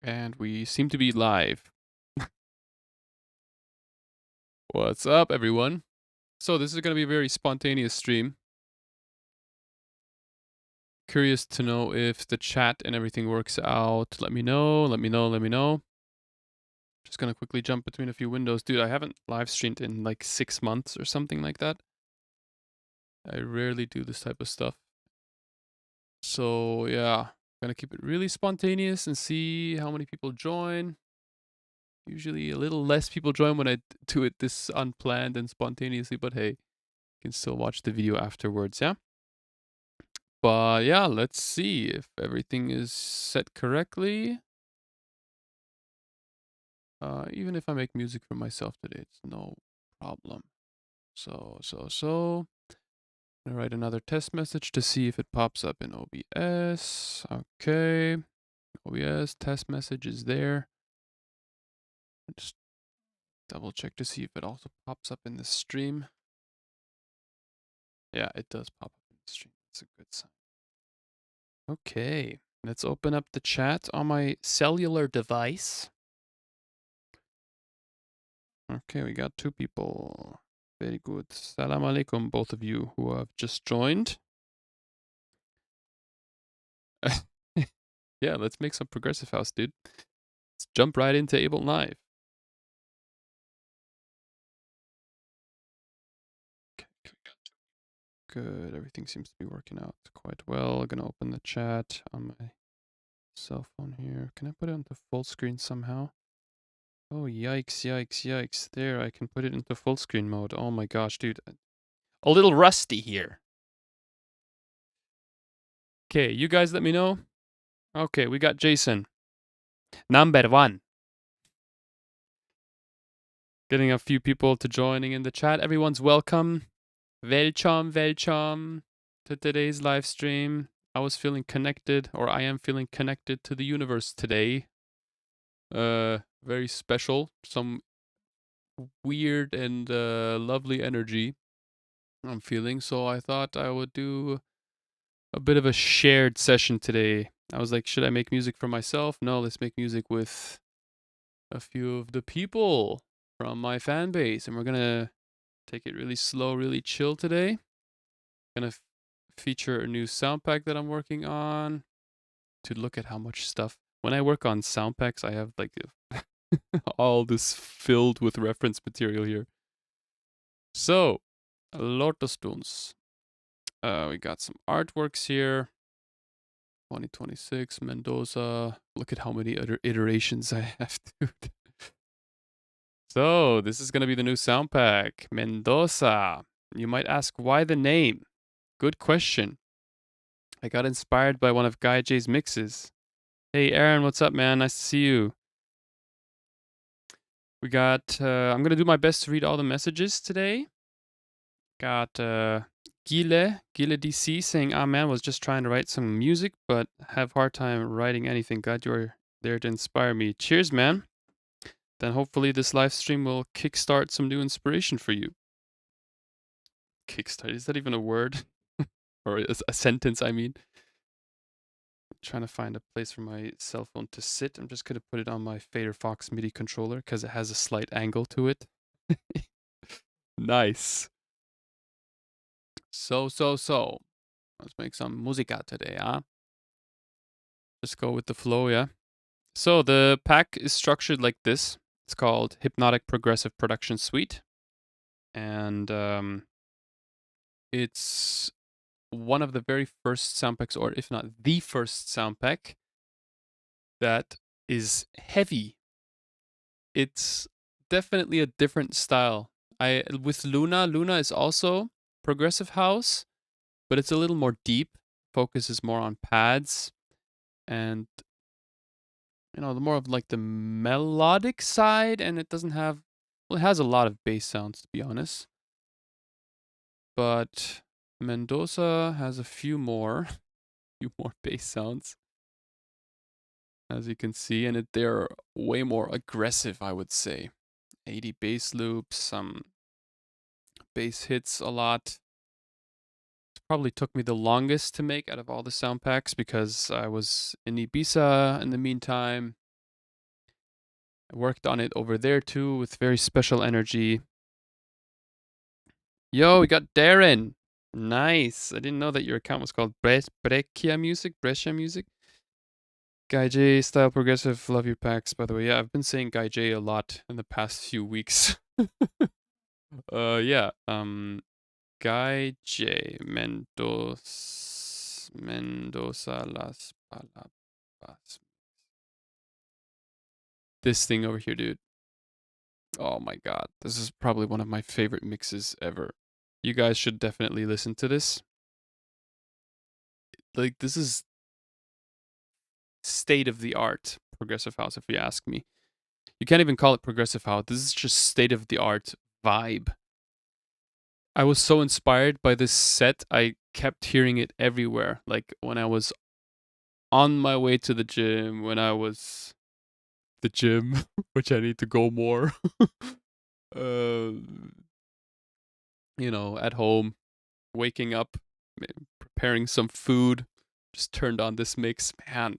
And we seem to be live. What's up, everyone? So this is going to be a very spontaneous stream. Curious to know if the chat and everything works out. Let me know. Just going to quickly jump between a few windows. Dude, I haven't live streamed in like 6 months or something like that. I rarely do this type of stuff. So yeah, gonna keep it really spontaneous and see how many people join. Usually a little less people join when I do it this unplanned and spontaneously, but hey, you can still watch the video afterwards, yeah? But yeah, let's see if everything is set correctly. Even if I make music for myself today, it's no problem. So. I'm gonna write another test message to see if it pops up in OBS. Okay. OBS test message is there. Just double check to see if it also pops up in the stream. Yeah, it does pop up in the stream. That's a good sign. Okay, let's open up the chat on my cellular device. Okay, we got 2 people. Very good. Salam alaikum, both of you who have just joined. Yeah, let's make some progressive house, dude. Let's jump right into Ableton Live. Okay, good. Everything seems to be working out quite well. I'm gonna open the chat on my cell phone here. Can I put it onto full screen somehow? Oh, yikes. There, I can put it into full screen mode. Oh my gosh, dude. A little rusty here. Okay, you guys let me know. Okay, we got Jason. Number 1. Getting a few people to joining in the chat. Everyone's welcome. Welcome to today's live stream. I was feeling connected, or I am feeling connected to the universe today. Very special. Some weird and lovely energy I'm feeling. So I thought I would do a bit of a shared session today. I was like, should I make music for myself? No, let's make music with a few of the people from my fan base. And we're going to take it really slow, really chill today. Going to feature a new sound pack that I'm working on to look at how much stuff. When I work on sound packs, I have like all this filled with reference material here. So, LotusTunes. We got some artworks here. 2026, Mendoza. Look at how many other iterations I have, dude. So, this is going to be the new sound pack, Mendoza. You might ask, why the name? Good question. I got inspired by one of Guy J's mixes. Hey, Aaron, what's up, man? Nice to see you. We got, I'm going to do my best to read all the messages today. Got Gile DC saying, ah, man, was just trying to write some music, but have hard time writing anything. Glad you're there to inspire me. Cheers, man. Then hopefully this live stream will kickstart some new inspiration for you. Kickstart, is that even a word? Or a sentence, I mean. I'm trying to find a place for my cell phone to sit. I'm just going to put it on my Fader Fox MIDI controller because it has a slight angle to it. Nice. So. Let's make some musica today, huh? Just go with the flow, yeah? So the pack is structured like this. It's called Hypnotic Progressive Production Suite. And it's one of the very first sound packs, or if not the first sound pack, that is heavy. It's definitely a different style. With Luna is also progressive house, but it's a little more deep. Focuses more on pads and the more of like the melodic side, and it doesn't have, well, it has a lot of bass sounds, to be honest. But Mendoza has a few more bass sounds, as you can see, and they're way more aggressive, I would say. 80 bass loops, some bass hits a lot. It probably took me the longest to make out of all the sound packs because I was in Ibiza in the meantime. I worked on it over there too with very special energy. Yo, we got Darren. Nice. I didn't know that your account was called Brescia Music. Brescia Music. Guy J style progressive. Love your packs, by the way. Yeah, I've been saying Guy J a lot in the past few weeks. Yeah. Guy J Mendoza Las Palabras. This thing over here, dude. Oh my god. This is probably one of my favorite mixes ever. You guys should definitely listen to this. Like, this is state of the art progressive house, if you ask me. You can't even call it progressive house. This is just state of the art vibe. I was so inspired by this set. I kept hearing it everywhere. Like when I was on my way to the gym, when I was the gym, which I need to go more. You know, at home, waking up, preparing some food, just turned on this mix. Man,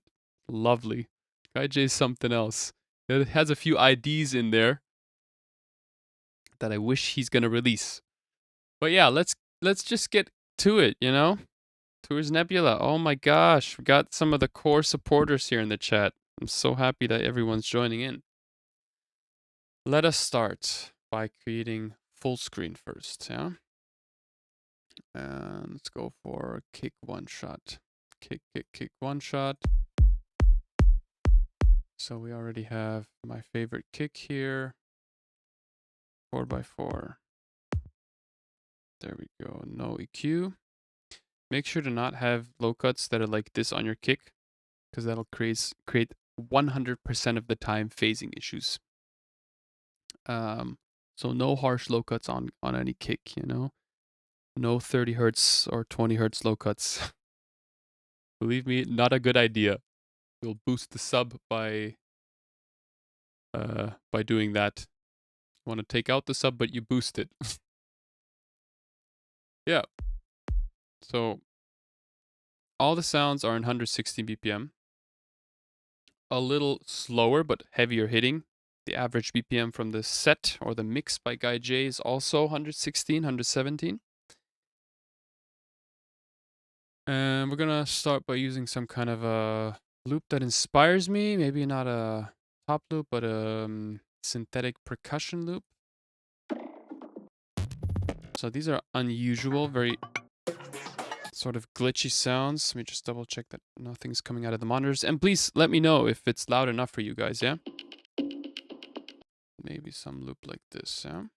lovely. Guy J's something else. It has a few IDs in there that I wish he's gonna release. But yeah, let's just get to it, you know? Tours Nebula. Oh my gosh, we got some of the core supporters here in the chat. I'm so happy that everyone's joining in. Let us start by creating full screen first, yeah? And let's go for kick one shot. Kick one shot. So we already have my favorite kick here. 4x4. There we go. No EQ. Make sure to not have low cuts that are like this on your kick, because that'll create 100% of the time phasing issues. So no harsh low cuts on any kick, you know? No 30 hertz or 20 hertz low cuts. Believe me, not a good idea. You'll boost the sub by doing that. You want to take out the sub, but you boost it. Yeah. So all the sounds are in 160 BPM. A little slower, but heavier hitting. The average BPM from the set or the mix by Guy J is also 116, 117. And we're gonna start by using some kind of a loop that inspires me. Maybe not a top loop, but a synthetic percussion loop. So these are unusual, very sort of glitchy sounds. Let me just double check that nothing's coming out of the monitors. And please let me know if it's loud enough for you guys, yeah? Maybe some loop like this, yeah?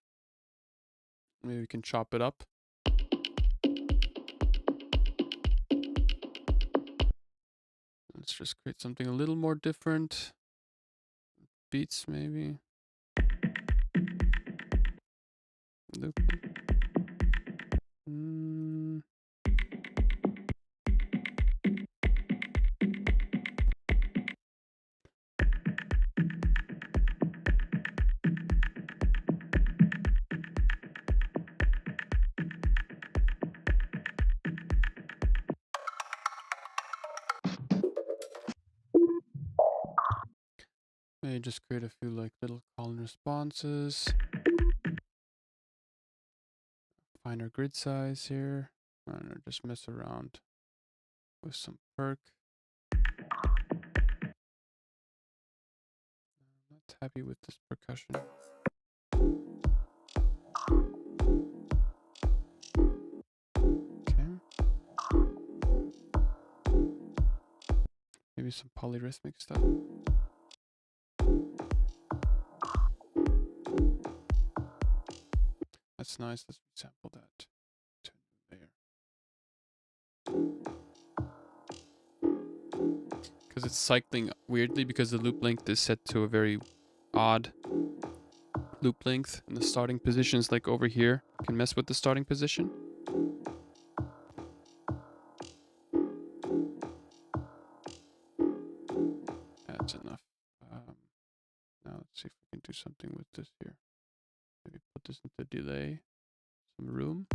Maybe we can chop it up. Let's just create something a little more different. Beats, maybe. Loop. Maybe just create a few like little call and responses. Finer grid size here. I don't know, just mess around with some perk. I'm not happy with this percussion. Okay. Maybe some polyrhythmic stuff. That's nice. Let's sample that. There. Because it's cycling weirdly because the loop length is set to a very odd loop length. And the starting position is like over here. You can mess with the starting position. That's enough. Now let's see if we can do something with this here. Maybe put this into delay. Some room.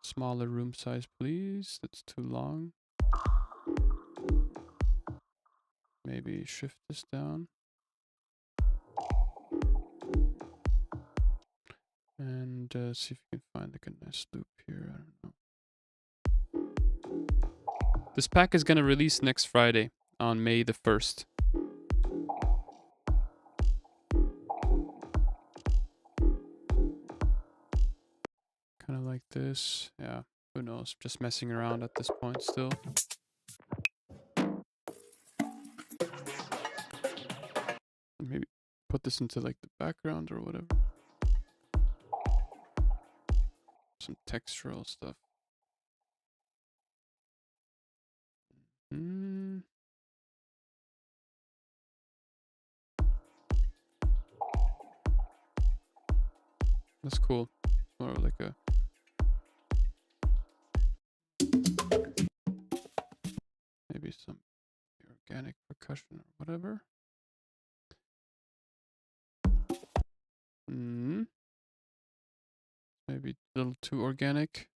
Smaller room size, please. That's too long. Maybe shift this down. And see if you can find like a nice loop here. I don't know. This pack is going to release next Friday on May the 1st. Kind of like this. Yeah, who knows? Just messing around at this point still. Maybe put this into like the background or whatever. Some textural stuff. That's cool. More like a maybe some organic percussion or whatever. Maybe a little too organic.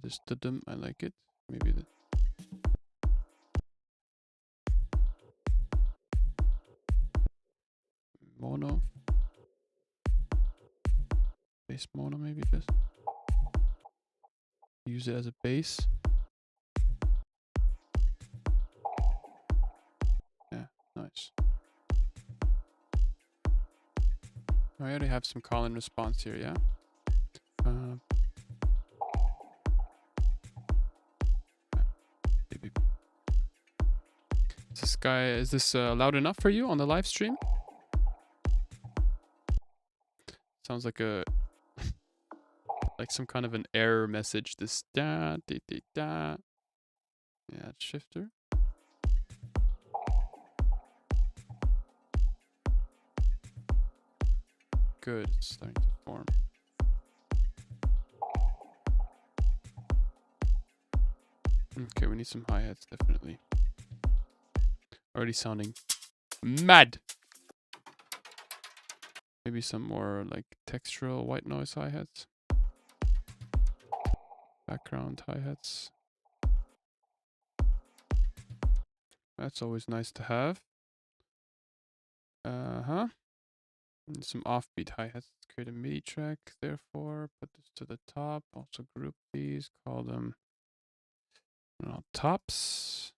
This dum, I like it. Maybe the mono. Bass mono, maybe just use it as a bass. Yeah, nice. I already have some call and response here, yeah? Maybe. Is this loud enough for you on the live stream? Sounds like a like some kind of an error message. This da da da da. Yeah, shifter. Good, it's starting to form. Okay, we need some hi-hats, definitely. Already sounding mad. Maybe some more like textural white noise hi-hats. Background hi-hats. That's always nice to have. And some offbeat hi-hats. Let's create a MIDI track, therefore. Put this to the top. Also group these. Call them tops.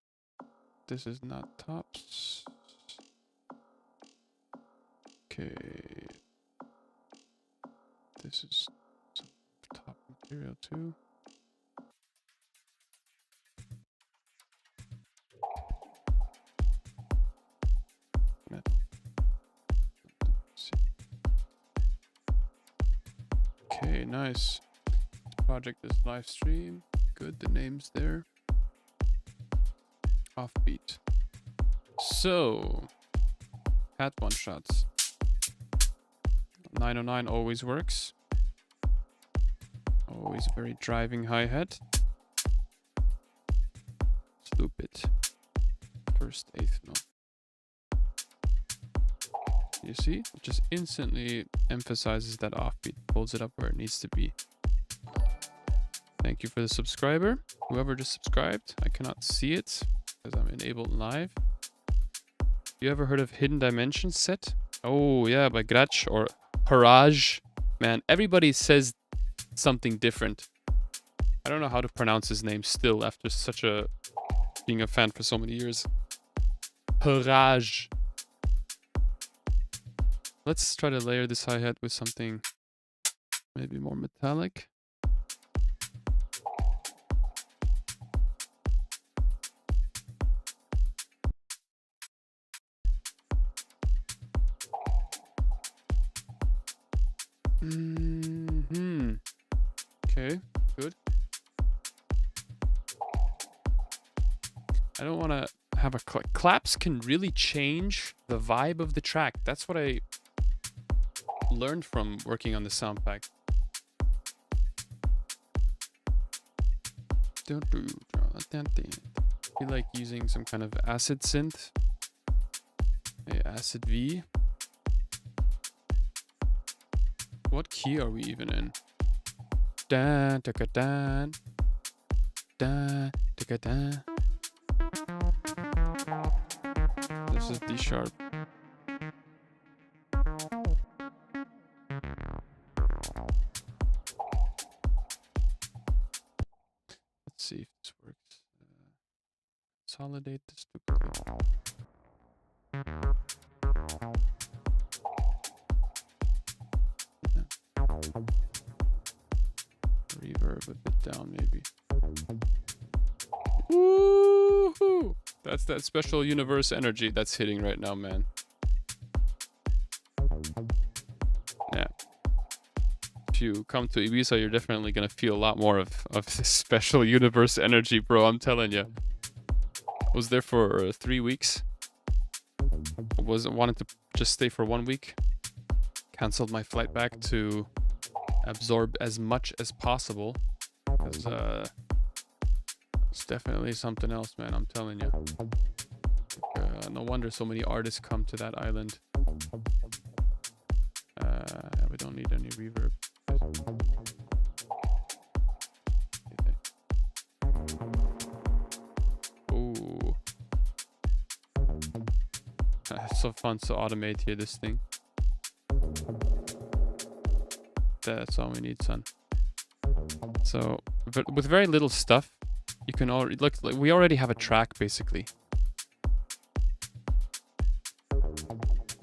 This is not tops. Okay. This is some top material too. Okay, nice. This project is live stream. Good, the name's there. Offbeat. So, hat one shots. 909 always works. Always a very driving hi-hat. Let's loop it. First eighth note. You see? It just instantly emphasizes that offbeat. Pulls it up where it needs to be. Thank you for the subscriber. Whoever just subscribed. I cannot see it because I'm enabled live. You ever heard of Hidden Dimensions set? Oh yeah, by Grach or Haraj. Man, everybody says something different. I don't know how to pronounce his name still after being a fan for so many years. Haraj. Let's try to layer this hi-hat with something maybe more metallic. Okay, good. I don't want to have a claps can really change the vibe of the track. That's what I learned from working on the sound pack. I like using some kind of acid synth. Acid V. What key are we even in? Da da da da da da. This is D sharp. consolidate this duplicate. Yeah. Reverb a bit down, maybe. Woohoo! That's that special universe energy that's hitting right now, man. Yeah. If you come to Ibiza, you're definitely gonna feel a lot more of this special universe energy, bro. I'm telling you. I was there for 3 weeks. I wanted to just stay for 1 week. Cancelled my flight back to absorb as much as possible. Because it's definitely something else, man. I'm telling you. No wonder so many artists come to that island. We don't need any reverb. Ooh. It's so fun to automate here, this thing. That's all we need, son. So, with very little stuff, you can already look. Like, we already have a track, basically.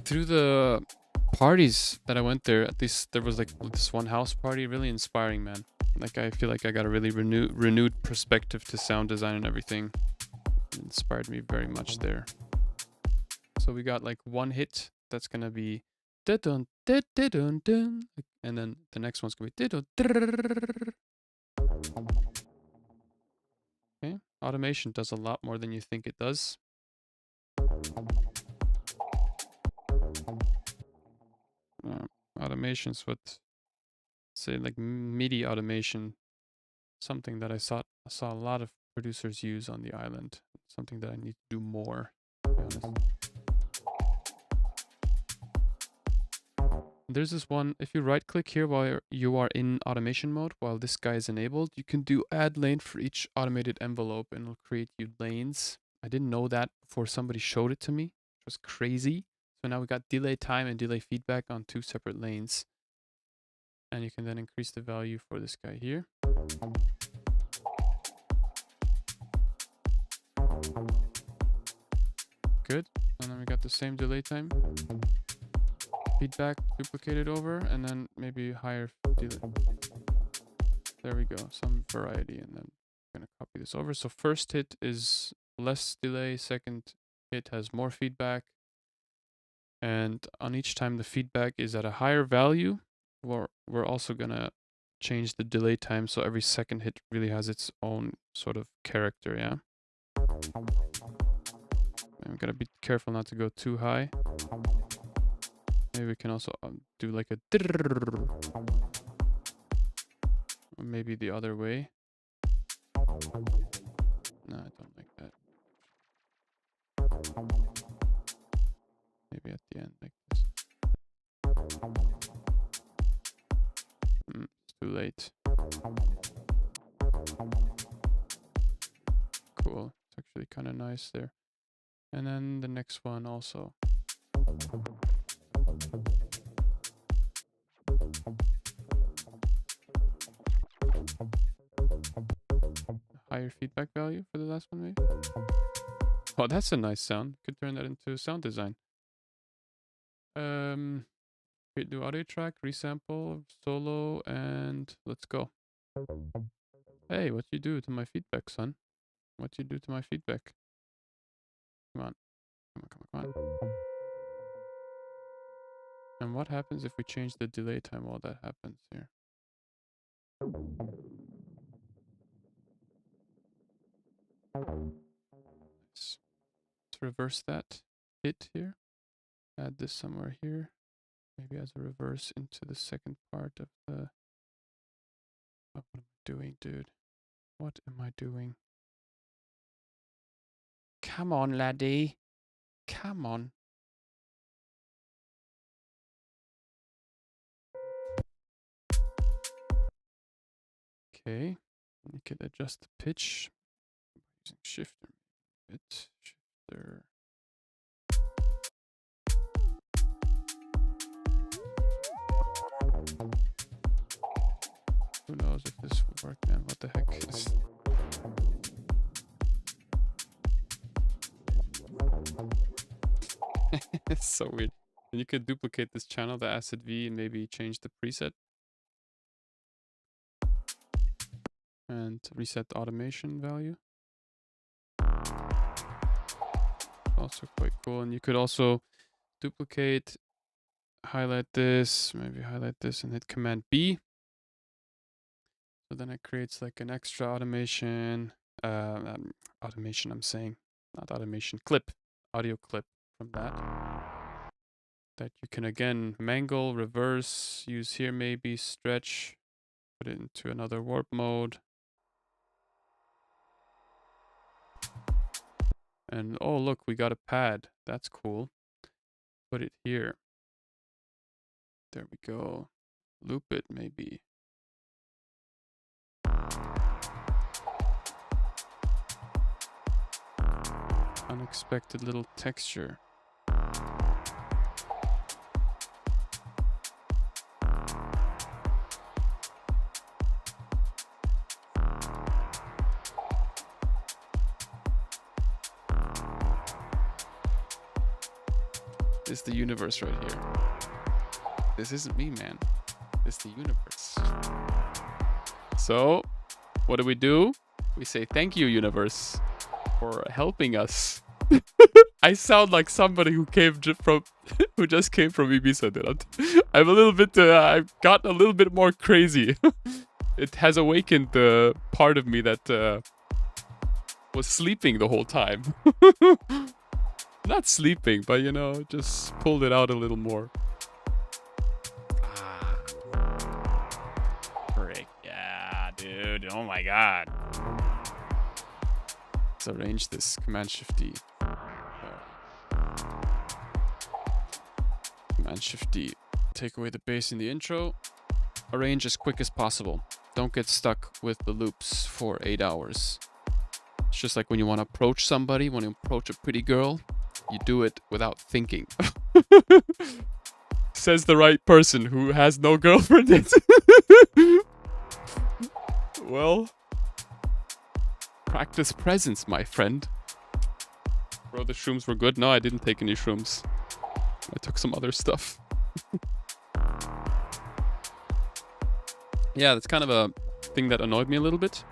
Through the parties that I went there, at least there was like this one house party, really inspiring, man. Like, I feel like I got a really renewed perspective to sound design and everything. It inspired me very much there. So we got like one hit that's gonna be dun dun dun dun, and then the next one's gonna be dun. Okay, automation does a lot more than you think it does. Automation's what, say, like MIDI automation, something that I saw a lot of producers use on the island. Something that I need to do more, to be honest. There's this one, if you right click here while you are in automation mode, while this guy is enabled, you can do add lane for each automated envelope and it'll create you lanes. I didn't know that before somebody showed it to me. It was crazy. So now we got delay time and delay feedback on 2 separate lanes. And you can then increase the value for this guy here. Good. And then we got the same delay time. Feedback duplicated over, and then maybe higher delay. There we go. Some variety, and then I'm gonna copy this over. So first hit is less delay. Second hit has more feedback. And on each time the feedback is at a higher value, we're also gonna change the delay time so every second hit really has its own sort of character, yeah? And we gotta be careful not to go too high. Maybe we can also do like a or maybe the other way. No, I don't like that. Maybe at the end like this. It's too late. Cool. It's actually kind of nice there. And then the next one also. Higher feedback value for the last one, maybe? Oh, that's a nice sound. Could turn that into sound design. Create new audio track, resample, solo, and let's go. Hey, what you do to my feedback, son? What you do to my feedback? Come on. Come on. And what happens if we change the delay time while that happens here? Let's reverse that hit here. Add this somewhere here. Maybe as a reverse into the second part of the... What am I doing, dude? What am I doing? Come on, laddie. Come on. Okay. You can adjust the pitch using shifter. Shifter. Who knows if this will work, man? What the heck is... It's so weird. And you could duplicate this channel, the acid V, and maybe change the preset. And reset the automation value. Also quite cool. And you could also duplicate, highlight this, maybe highlight this and hit Command B. So then it creates like an extra automation, automation I'm saying, not automation, clip, audio clip from that you can again mangle, reverse, use here maybe, stretch, put it into another warp mode. And oh look, we got a pad. That's cool. Put it here. There we go. Loop it maybe. Unexpected little texture. This is the universe right here. This isn't me, man. It's the universe. So, what do? We say thank you, universe, for helping us. I sound like somebody who came from, who just came from Ibiza, dude. I'm a little bit, I've gotten a little bit more crazy. It has awakened the part of me that was sleeping the whole time. Not sleeping, but you know, just pulled it out a little more. Frick, yeah, dude. Oh my god. Let's arrange this. Command Shift D. Command Shift D. Take away the bass in the intro. Arrange as quick as possible. Don't get stuck with the loops for 8 hours. It's just like when you want to approach somebody, when you approach a pretty girl, you do it without thinking. Says the right person who has no girlfriend yet. Well, practice presence, my friend. Bro, the shrooms were good. No, I didn't take any shrooms. I took some other stuff. Yeah, that's kind of a thing that annoyed me a little bit.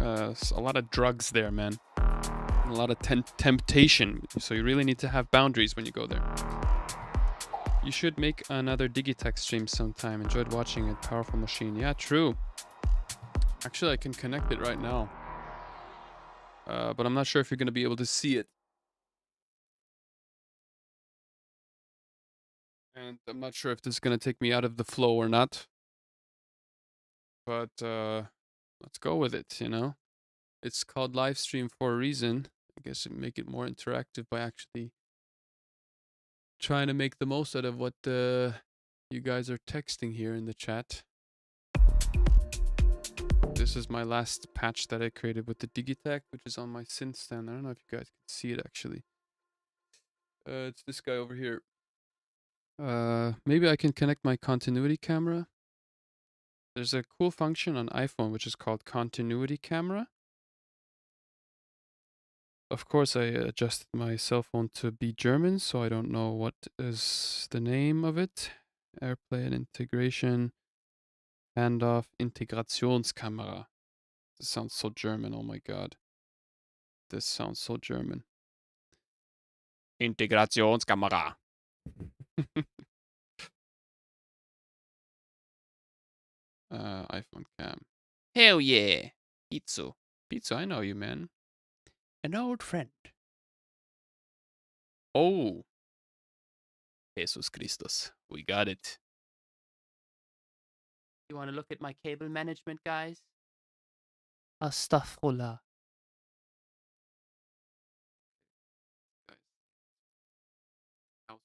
A lot of drugs there, man. A lot of temptation. So you really need to have boundaries when you go there. You should make another Digitakt stream sometime. Enjoyed watching it. Powerful machine. Yeah, true. Actually, I can connect it right now. But I'm not sure if you're going to be able to see it. And I'm not sure if this is going to take me out of the flow or not. But let's go with it, you know? It's called Livestream for a reason. I guess it make it more interactive by actually trying to make the most out of what you guys are texting here in the chat. This is my last patch that I created with the Digitakt, which is on my synth stand. I don't know if you guys can see it actually. It's this guy over here. Maybe I can connect my continuity camera. There's a cool function on iPhone which is called continuity camera. Of course, I adjusted my cell phone to be German, so I don't know what is the name of it. AirPlay and integration. Handoff Integrationskamera. This sounds so German, oh my god. This sounds so German. Integrationskamera. iPhone cam. Hell yeah. Pizza. Pizza, I know you, man. An old friend. Oh. Jesus Christus. We got it. You want to look at my cable management, guys? Astaghfirullah. Oh.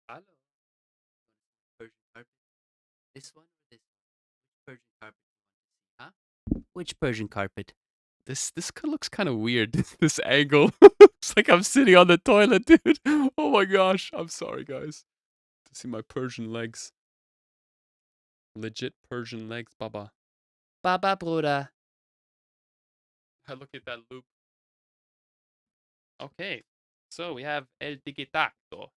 Hello. Persian carpet. This one or this one? Which Persian carpet you want to see, huh? Which Persian carpet? This looks kind of weird. This angle. It's like I'm sitting on the toilet, dude. Oh my gosh. I'm sorry, guys. To see my Persian legs. Legit Persian legs, Baba. Baba, Bruder. I look at that loop. Okay. So we have El Digitacto.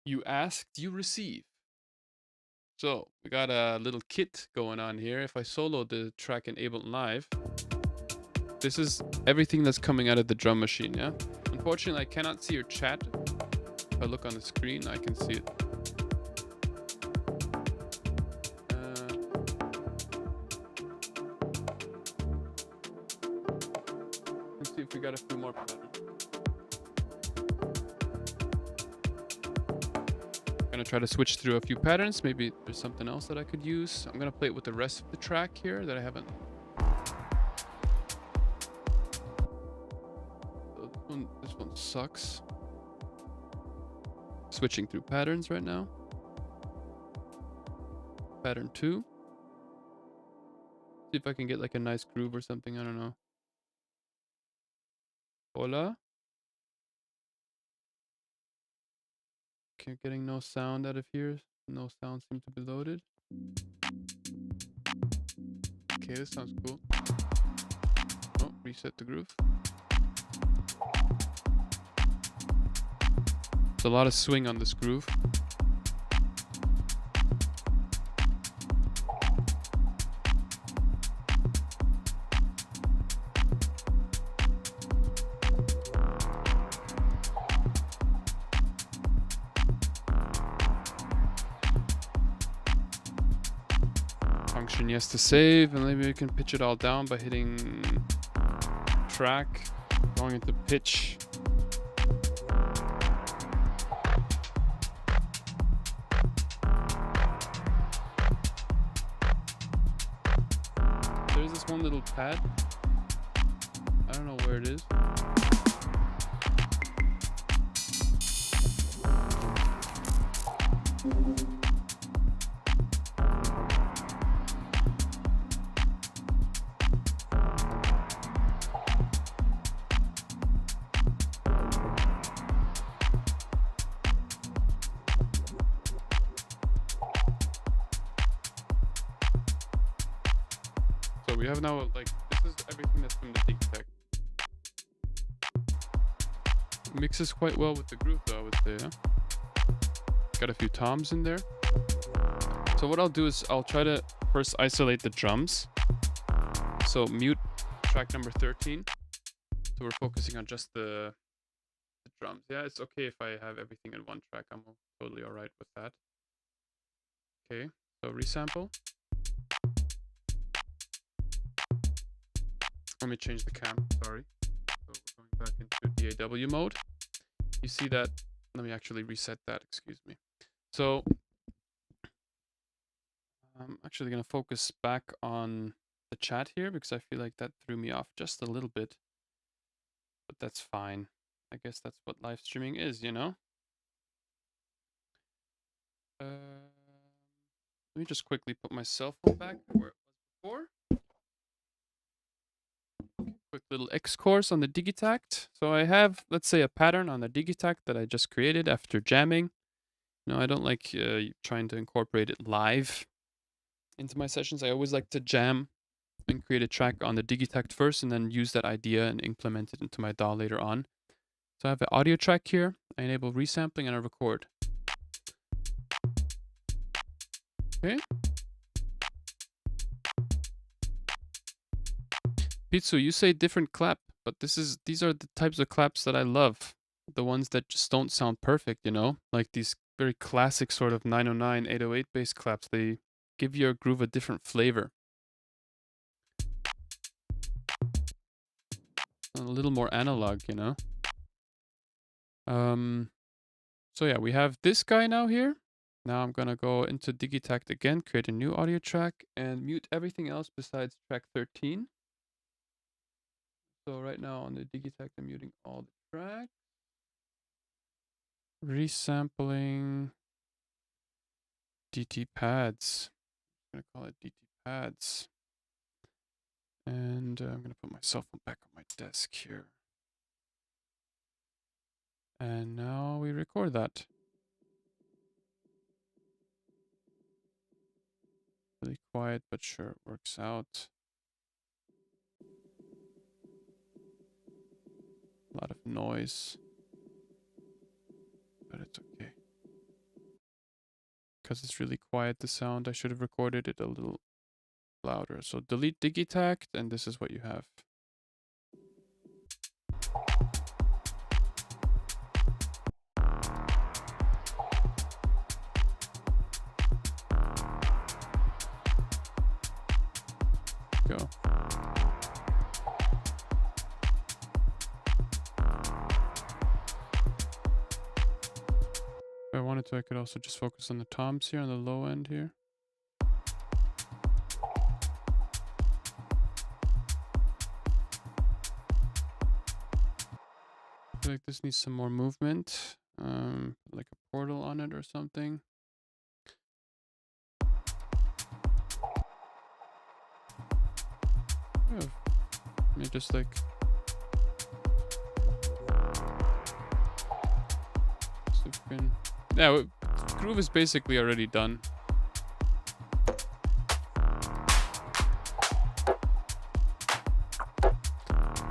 You asked, you receive. So we got a little kit going on here. If I solo the track in Ableton Live, this is everything that's coming out of the drum machine, yeah? Unfortunately, I cannot see your chat. If I look on the screen, I can see it. Let's see if we got a few more patterns. I'm gonna try to switch through a few patterns. Maybe there's something else that I could use. I'm gonna play it with the rest of the track here that I haven't. So this one sucks. Switching through patterns right now. Pattern 2. See if I can get like a nice groove or something. I don't know. Hola. Okay, getting no sound out of here. No sound seems to be loaded. Okay, this sounds cool. Oh, reset the groove. There's a lot of swing on this groove. Function yes to save, and maybe we can pitch it all down by hitting track, going into pitch. There's this one little pad. I don't know where it is. So we have now, like, this is everything that's from the Digitakt. Mixes quite well with the groove though, I would say, yeah? Got a few toms in there. So what I'll do is I'll try to first isolate the drums. So mute track number 13. So we're focusing on just the drums. Yeah, it's okay if I have everything in one track. I'm totally alright with that. Okay, so resample. Let me change the cam, sorry. So we're going back into DAW mode. You see that, let me actually reset that, excuse me. So I'm actually gonna focus back on the chat here because I feel like that threw me off just a little bit. But that's fine. I guess that's what live streaming is, you know? Let me just quickly put my cell phone back where it was before. Quick little X course on the Digitakt. So I have, let's say, a pattern on the Digitakt that I just created after jamming. No, I don't like trying to incorporate it live into my sessions. I always like to jam and create a track on the Digitakt first and then use that idea and implement it into my DAW later on. So I have an audio track here. I enable resampling and I record. Okay. Pitsu, you say different clap, but these are the types of claps that I love. The ones that just don't sound perfect, you know? Like these very classic sort of 909, 808 bass claps. They give your groove a different flavor. A little more analog, you know? So yeah, we have this guy now here. Now I'm gonna go into Digitakt again, create a new audio track, and mute everything else besides track 13. So right now on the Digitakt, I'm muting all the tracks. Resampling DT pads. I'm gonna call it DT pads. And I'm going to put my cell phone back on my desk here. And now we record that. Really quiet, but sure, it works out. A lot of noise. But it's okay. Because it's really quiet, the sound, I should have recorded it a little louder. So delete Digitakt, and this is what you have. Go. If I wanted to, I could also just focus on the toms here, on the low end here. I feel like this needs some more movement, like a portal on it or something. Yeah, maybe just like yeah, groove is basically already done.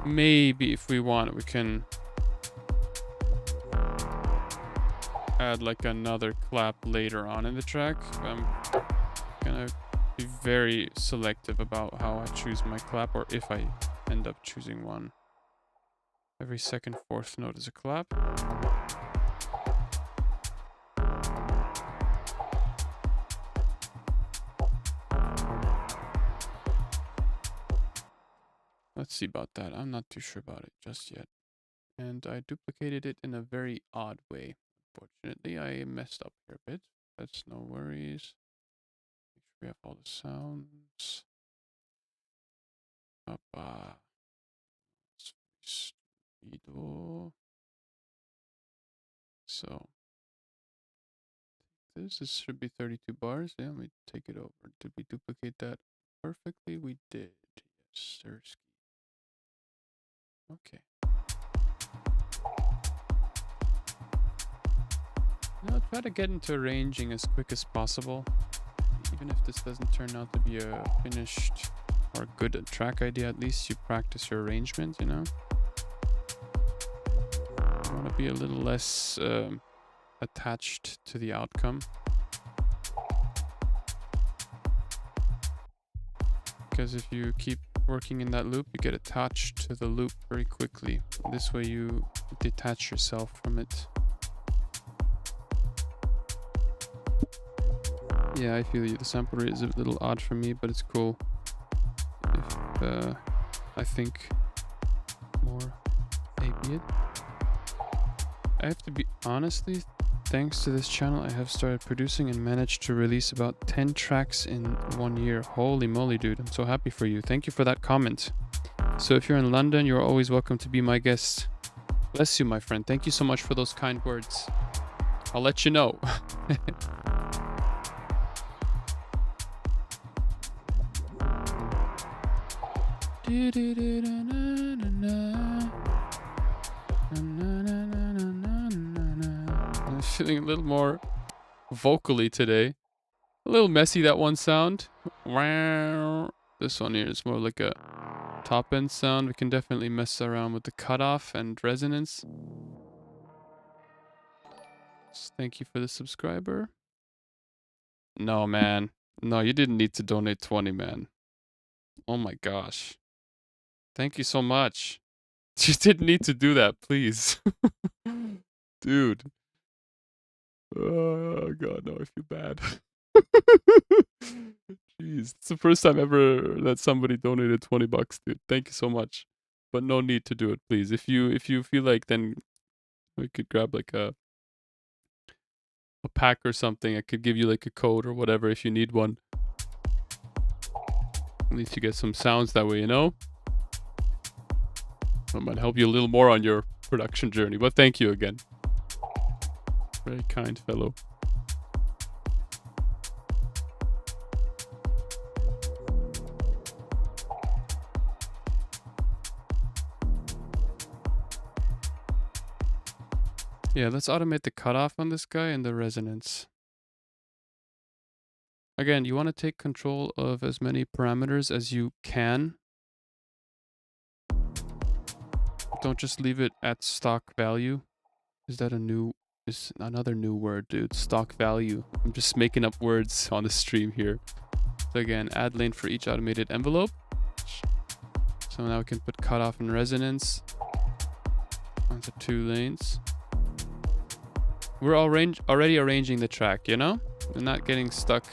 Maybe if we want, we can add like another clap later on in the track. I'm gonna be very selective about how I choose my clap, or if I end up choosing one. Every second, fourth note is a clap. Let's see about that. I'm not too sure about it just yet. And I duplicated it in a very odd way. Unfortunately, I messed up here a bit. That's no worries. Make sure we have all the sounds. So this should be 32 bars. Yeah, let me take it over. Did we duplicate that perfectly? We did. Yes, there's. Okay. Now try to get into arranging as quick as possible. Even if this doesn't turn out to be a finished or good track idea, at least you practice your arrangement, you know? You want to be a little less attached to the outcome. Because if you keep working in that loop, you get attached to the loop very quickly. This way you detach yourself from it. Yeah, I feel you. The sample rate is a little odd for me, but it's cool. If I think more ambient. I have to be honestly, thanks to this channel, I have started producing and managed to release about 10 tracks in 1 year. Holy moly, dude. I'm so happy for you. Thank you for that comment. So if you're in London, you're always welcome to be my guest. Bless you, my friend. Thank you so much for those kind words. I'll let you know. I'm feeling a little more vocally today. A little messy, that one sound. This one here is more like a top end sound. We can definitely mess around with the cutoff and resonance. Thank you for the subscriber. No, man. No, you didn't need to donate 20, man. Oh my gosh. Thank you so much. You didn't need to do that, please. Dude. Oh god, no, I feel bad. Jeez, it's the first time ever that somebody donated 20 bucks, dude. Thank you so much. But no need to do it, please. If you feel like, then we could grab like a pack or something. I could give you like a code or whatever if you need one. At least you get some sounds that way, you know? That might help you a little more on your production journey. But thank you again. Very kind fellow. Yeah, let's automate the cutoff on this guy and the resonance. Again, you want to take control of as many parameters as you can. Don't just leave it at stock value. Is another new word, dude? Stock value. I'm just making up words on the stream here. So again, add lane for each automated envelope. So now we can put cutoff and resonance onto 2 lanes. We're already arranging the track, you know? We're not getting stuck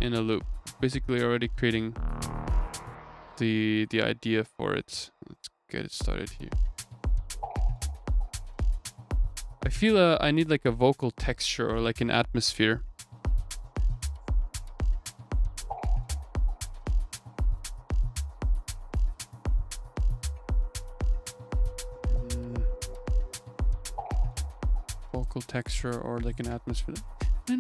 in a loop. Basically already creating the idea for it. Let's get it started here. I feel I need like a vocal texture or like an atmosphere. Vocal texture or like an atmosphere. Let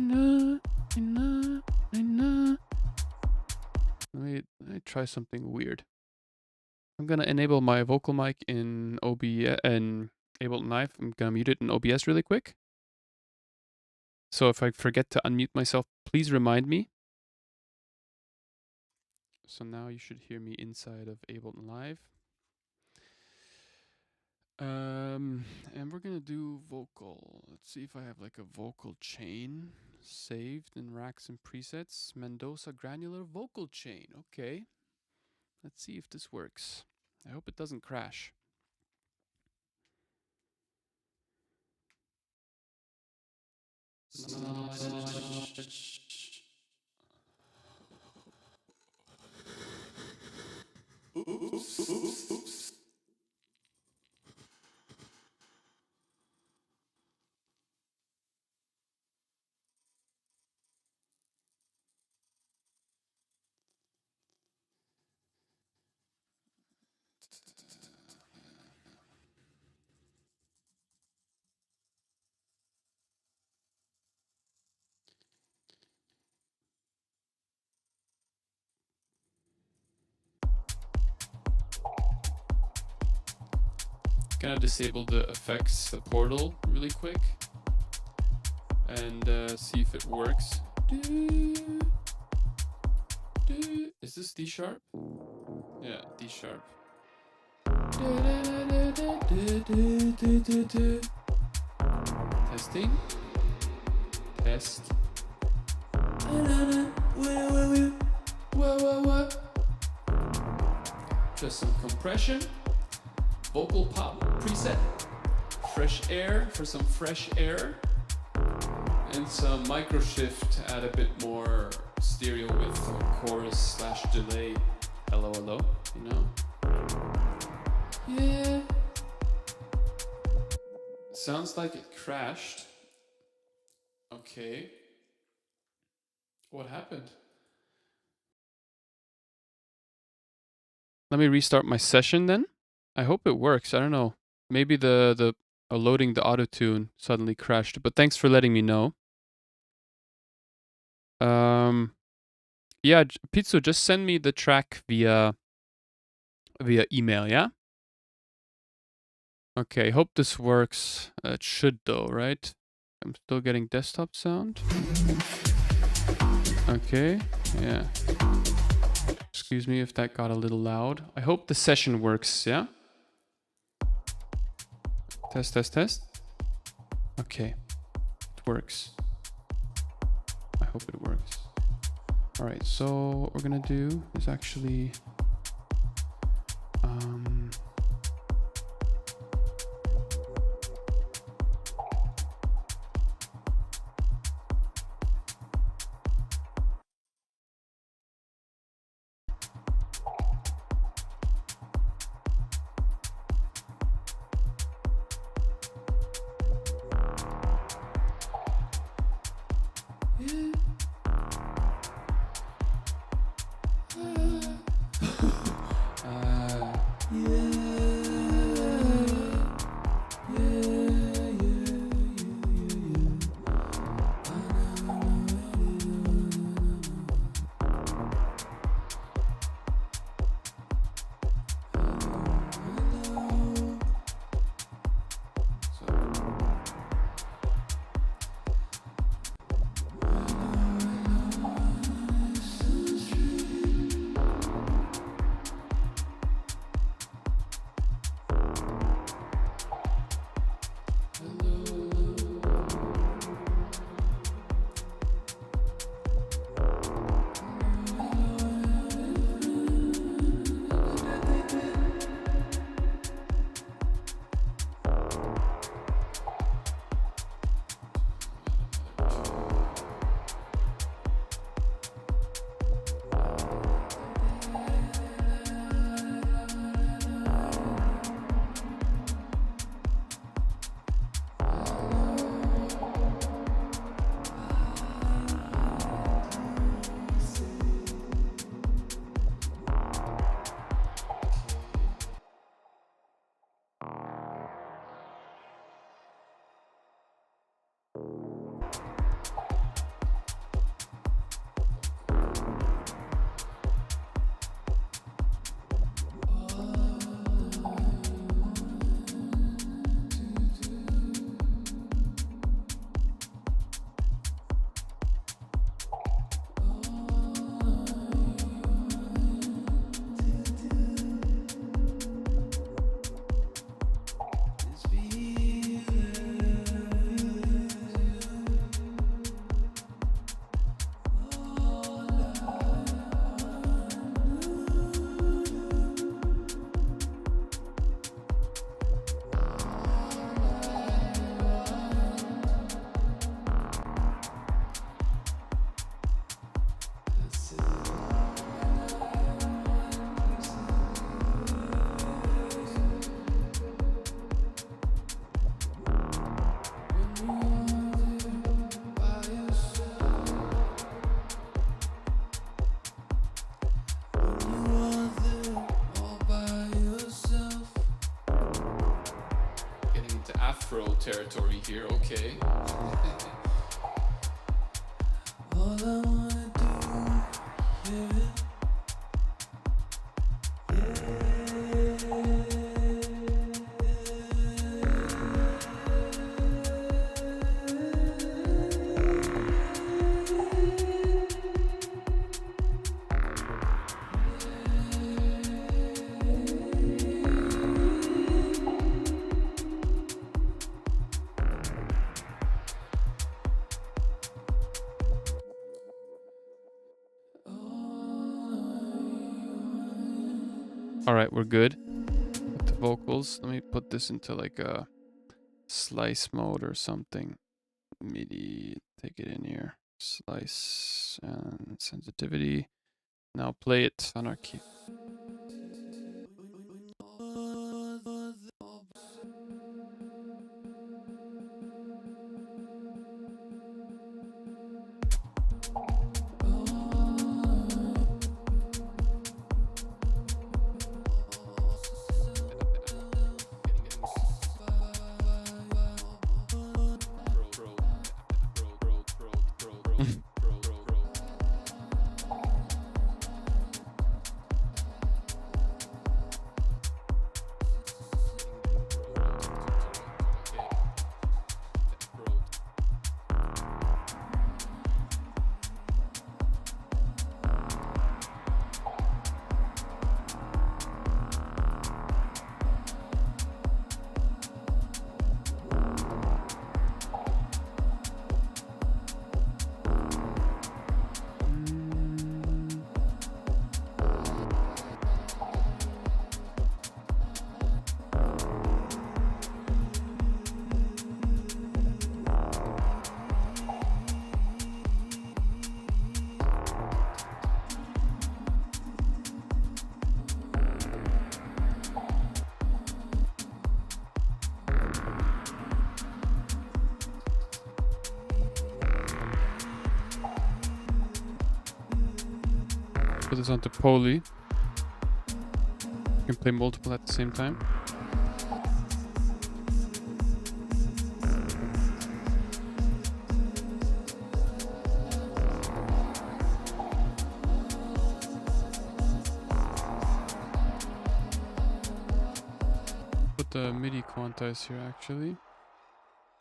me try something weird. I'm gonna enable my vocal mic in OBS and Ableton Live. I'm gonna mute it in OBS really quick. So if I forget to unmute myself, please remind me. So now you should hear me inside of Ableton Live. And we're gonna do vocal. Let's see if I have like a vocal chain saved in racks and presets. Mendoza granular vocal chain. Okay. Let's see if this works. I hope it doesn't crash. Oops. Gonna disable the effects, the portal really quick and see if it works. Is this D sharp? Yeah, D sharp. Testing. Test. Just some compression. Vocal pop preset. Fresh air for some fresh air. And some micro shift to add a bit more stereo width or chorus / delay. Hello, you know? Yeah. Sounds like it crashed. Okay. What happened? Let me restart my session then. I hope it works. I don't know. Maybe the loading the autotune suddenly crashed, but thanks for letting me know. Yeah, Pizzu, just send me the track via email, yeah? Okay, hope this works. It should though, right? I'm still getting desktop sound. Okay, yeah. Excuse me if that got a little loud. I hope the session works, yeah? Test. Okay, it works. I hope it works. All right, so what we're gonna do is actually into Afro territory here, okay. All I wanna do, yeah. All right, we're good with the vocals. Let me put this into like a slice mode or something. MIDI, take it in here. Slice and sensitivity. Now play it on our key. Put this onto Poly. You can play multiple at the same time. Put the MIDI quantize here actually,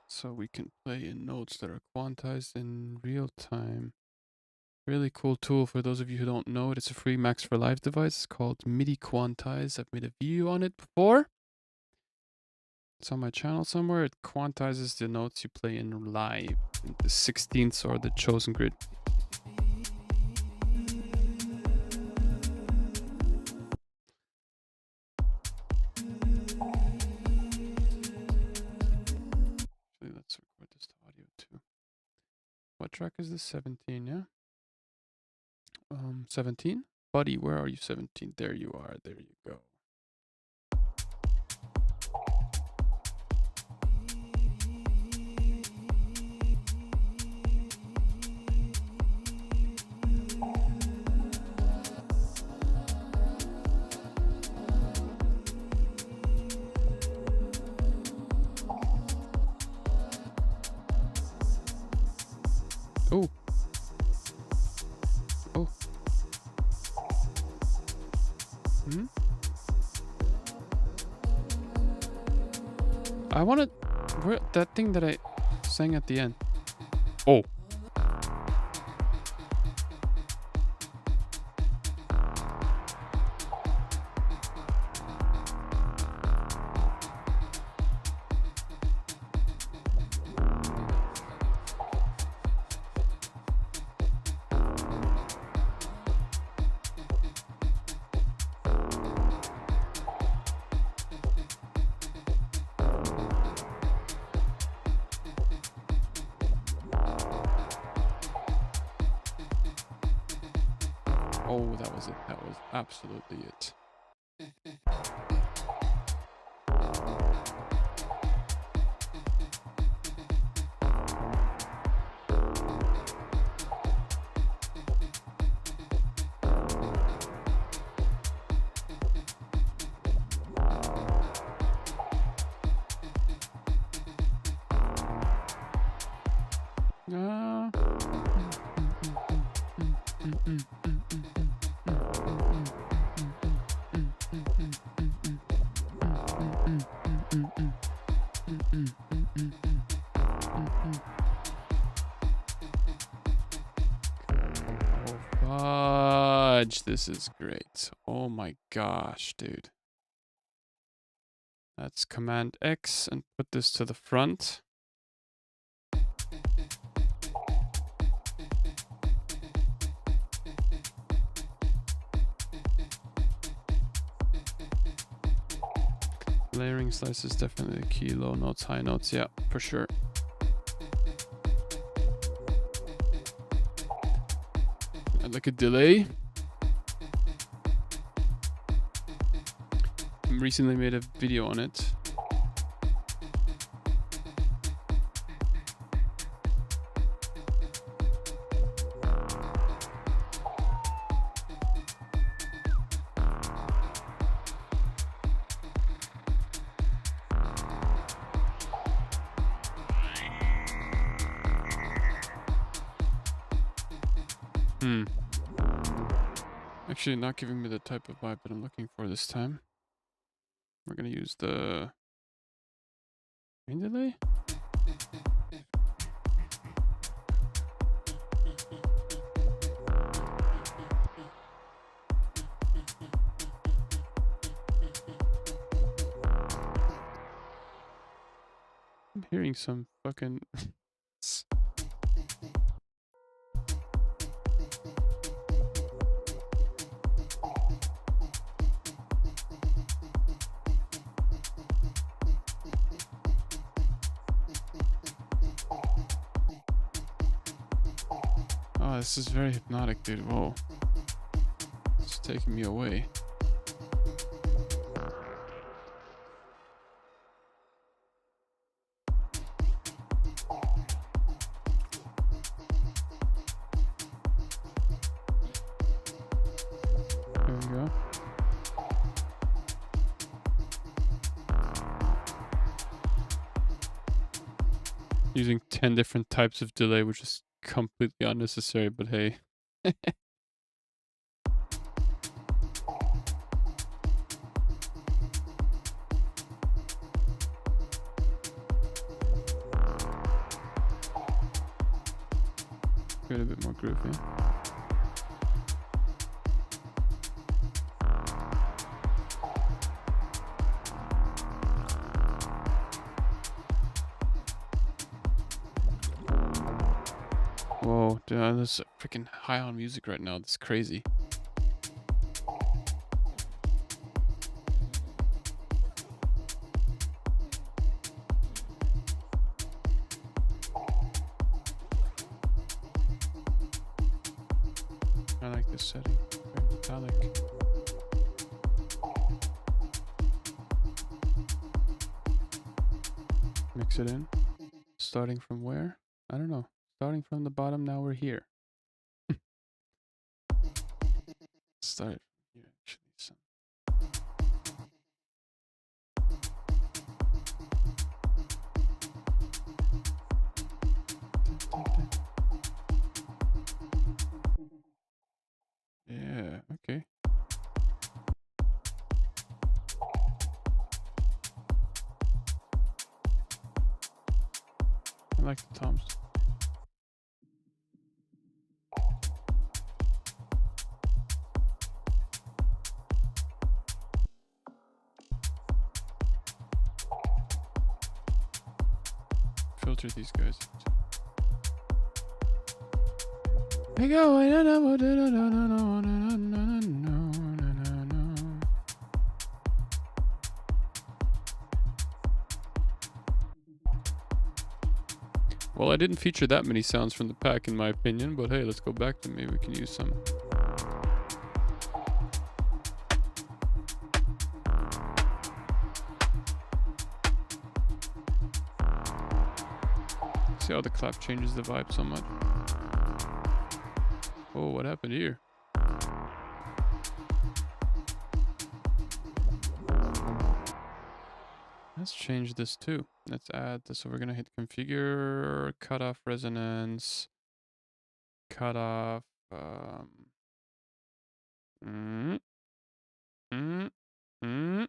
so we can play in notes that are quantized in real time. Really cool tool for those of you who don't know it. It's a free Max for Live device. It's called MIDI Quantize. I've made a video on it before. It's on my channel somewhere. It quantizes the notes you play in live, in the 16ths or the chosen grid. Actually, let's record this to audio too. What track is this? 17, yeah? 17? Buddy, where are you? 17. There you are. There you go. Oh. Oh. Hmm? I wanted... Where, that thing that I sang at the end. Oh. Oh, that was it. That was absolutely it. Fudge, this is great. Oh my gosh, dude. Let's Command X and put this to the front. Layering slice is definitely the key. Low notes, high notes, yeah, for sure. I'd like a delay. I recently made a video on it. Actually not giving me the type of vibe that I'm looking for this time. We're gonna use the main delay. I'm hearing some fucking this is very hypnotic, dude. Whoa. It's taking me away. There we go. Using 10 different types of delay, which is completely unnecessary, but hey. Get a bit more groovy. Whoa, dude, I'm just freaking high on music right now. That's crazy. I like this setting. Very metallic. Mix it in. Starting from where? I don't know. Starting from the bottom, now we're here. Start here, actually. So. Yeah, okay. I like the toms. Filter these guys out. I go. Well, I didn't feature that many sounds from the pack in my opinion, but hey, let's go back to maybe we can use some. See how the clap changes the vibe so much. Oh, what happened here? Let's change this too. Let's add this. So we're gonna hit configure, cut off resonance, cut off. Mm, mm, mm.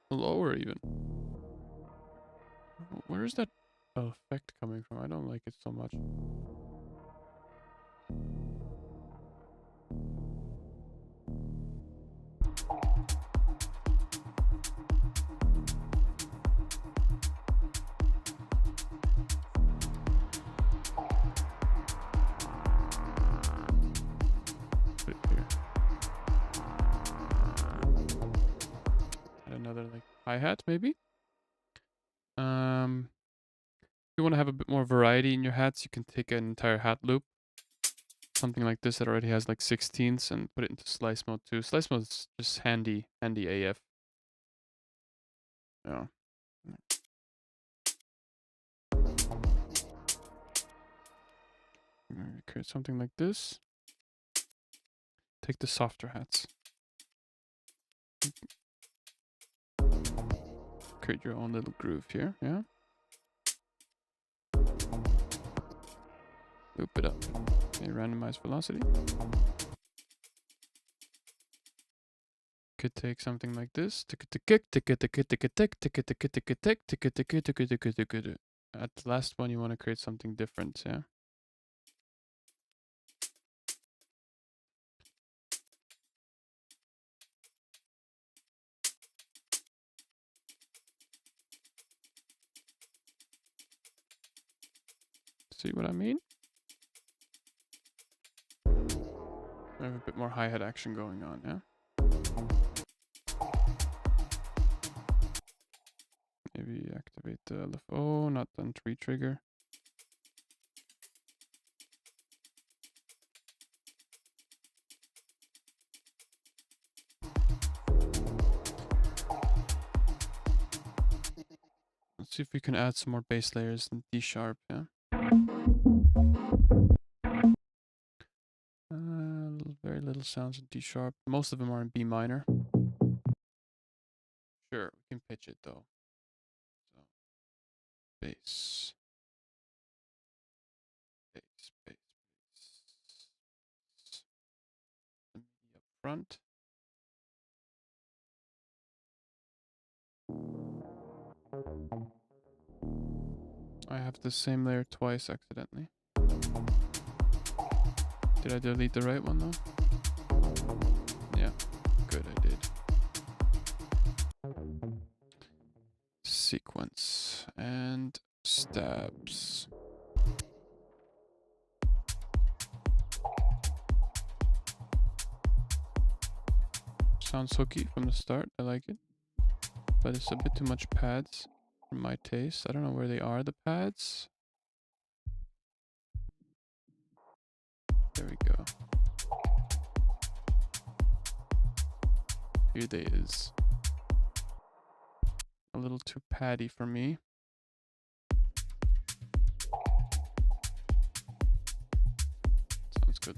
Lower even. Where is that effect coming from? I don't like it so much. Put it here. Add another like hi-hat maybe. If you want to have a bit more variety in your hats, you can take an entire hat loop, something like this that already has like 16ths, and put it into slice mode too. Slice mode is just handy AF. Yeah. Create something like this. Take the softer hats. Create your own little groove here, yeah? Loop it up. Okay, randomize velocity. Could take something like this. At the last one, you want to create something different, yeah? See what I mean? I have a bit more hi-hat action going on, yeah? Maybe activate the LFO, not the tree trigger. Let's see if we can add some more bass layers in D sharp, yeah? Very little sounds in D sharp. Most of them are in B minor. Sure, we can pitch it though. So, bass. Bass, bass, bass. The MIDI up front. I have the same layer twice accidentally. Did I delete the right one though? Yeah, good, I did. Sequence and stabs. Sounds hooky from the start, I like it. But it's a bit too much pads for my taste. I don't know where they are, the pads. There we go. Here they is. A little too paddy for me. Sounds good.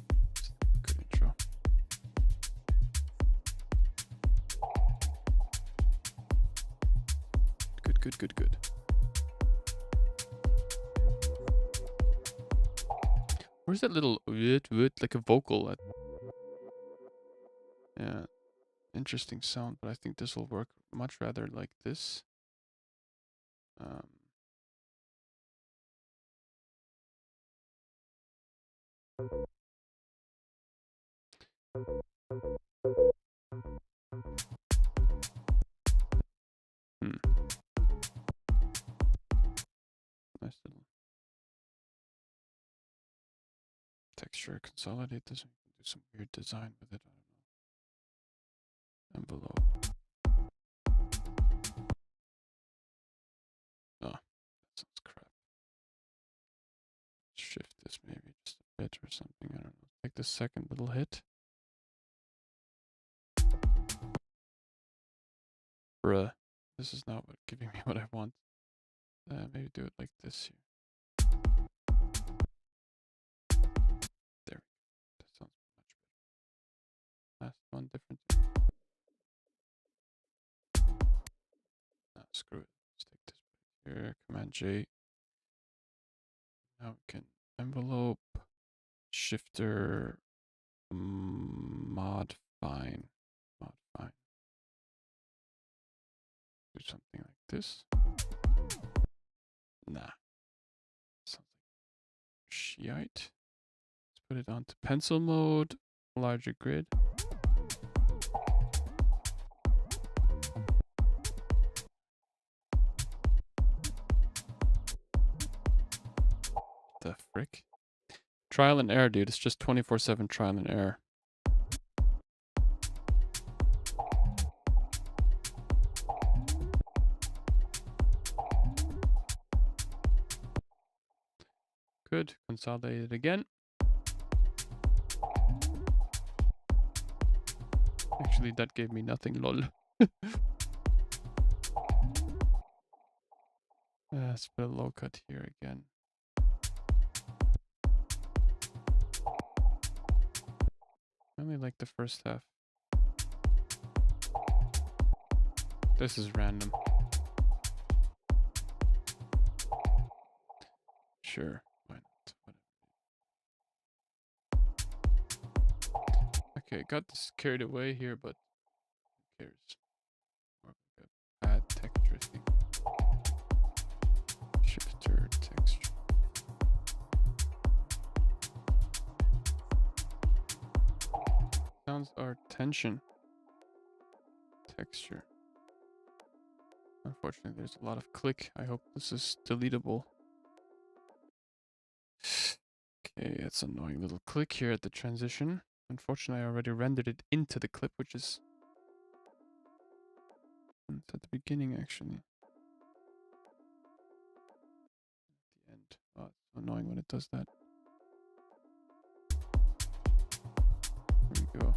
Good intro. Good, good, good, good. Where's that little like a vocal at? Yeah. Interesting sound, but I think this will work much rather like this. Nice little texture, consolidate this, and do some weird design with it. I don't know. Envelope. Oh, that sounds crap. Shift this maybe just a bit or something. I don't know. Take the second little hit. Bruh. This is not giving me what I want. Maybe do it like this here. There we go. That sounds much better. Last one different. screw it. Let's take this back here. Command J. Now we can envelope, shifter, mod fine. Mod fine. Do something like this. Nah. Sounds like shite. Let's put it onto pencil mode, larger grid. The frick? Trial and error, dude. It's just 24/7 trial and error. Good. Consolidate it again. Actually, that gave me nothing, lol. Let's put a low cut here again. I only like the first half. This is random. Sure, why not? Okay, got this carried away here, but who cares? More like a bad texture thing. Shifter texture. Sounds are tension. Texture. Unfortunately, there's a lot of click. I hope this is deletable. Okay, it's an annoying little click here at the transition. Unfortunately, I already rendered it into the clip, which is it's at the beginning, actually. At the end. Oh, it's so annoying when it does that. There we go.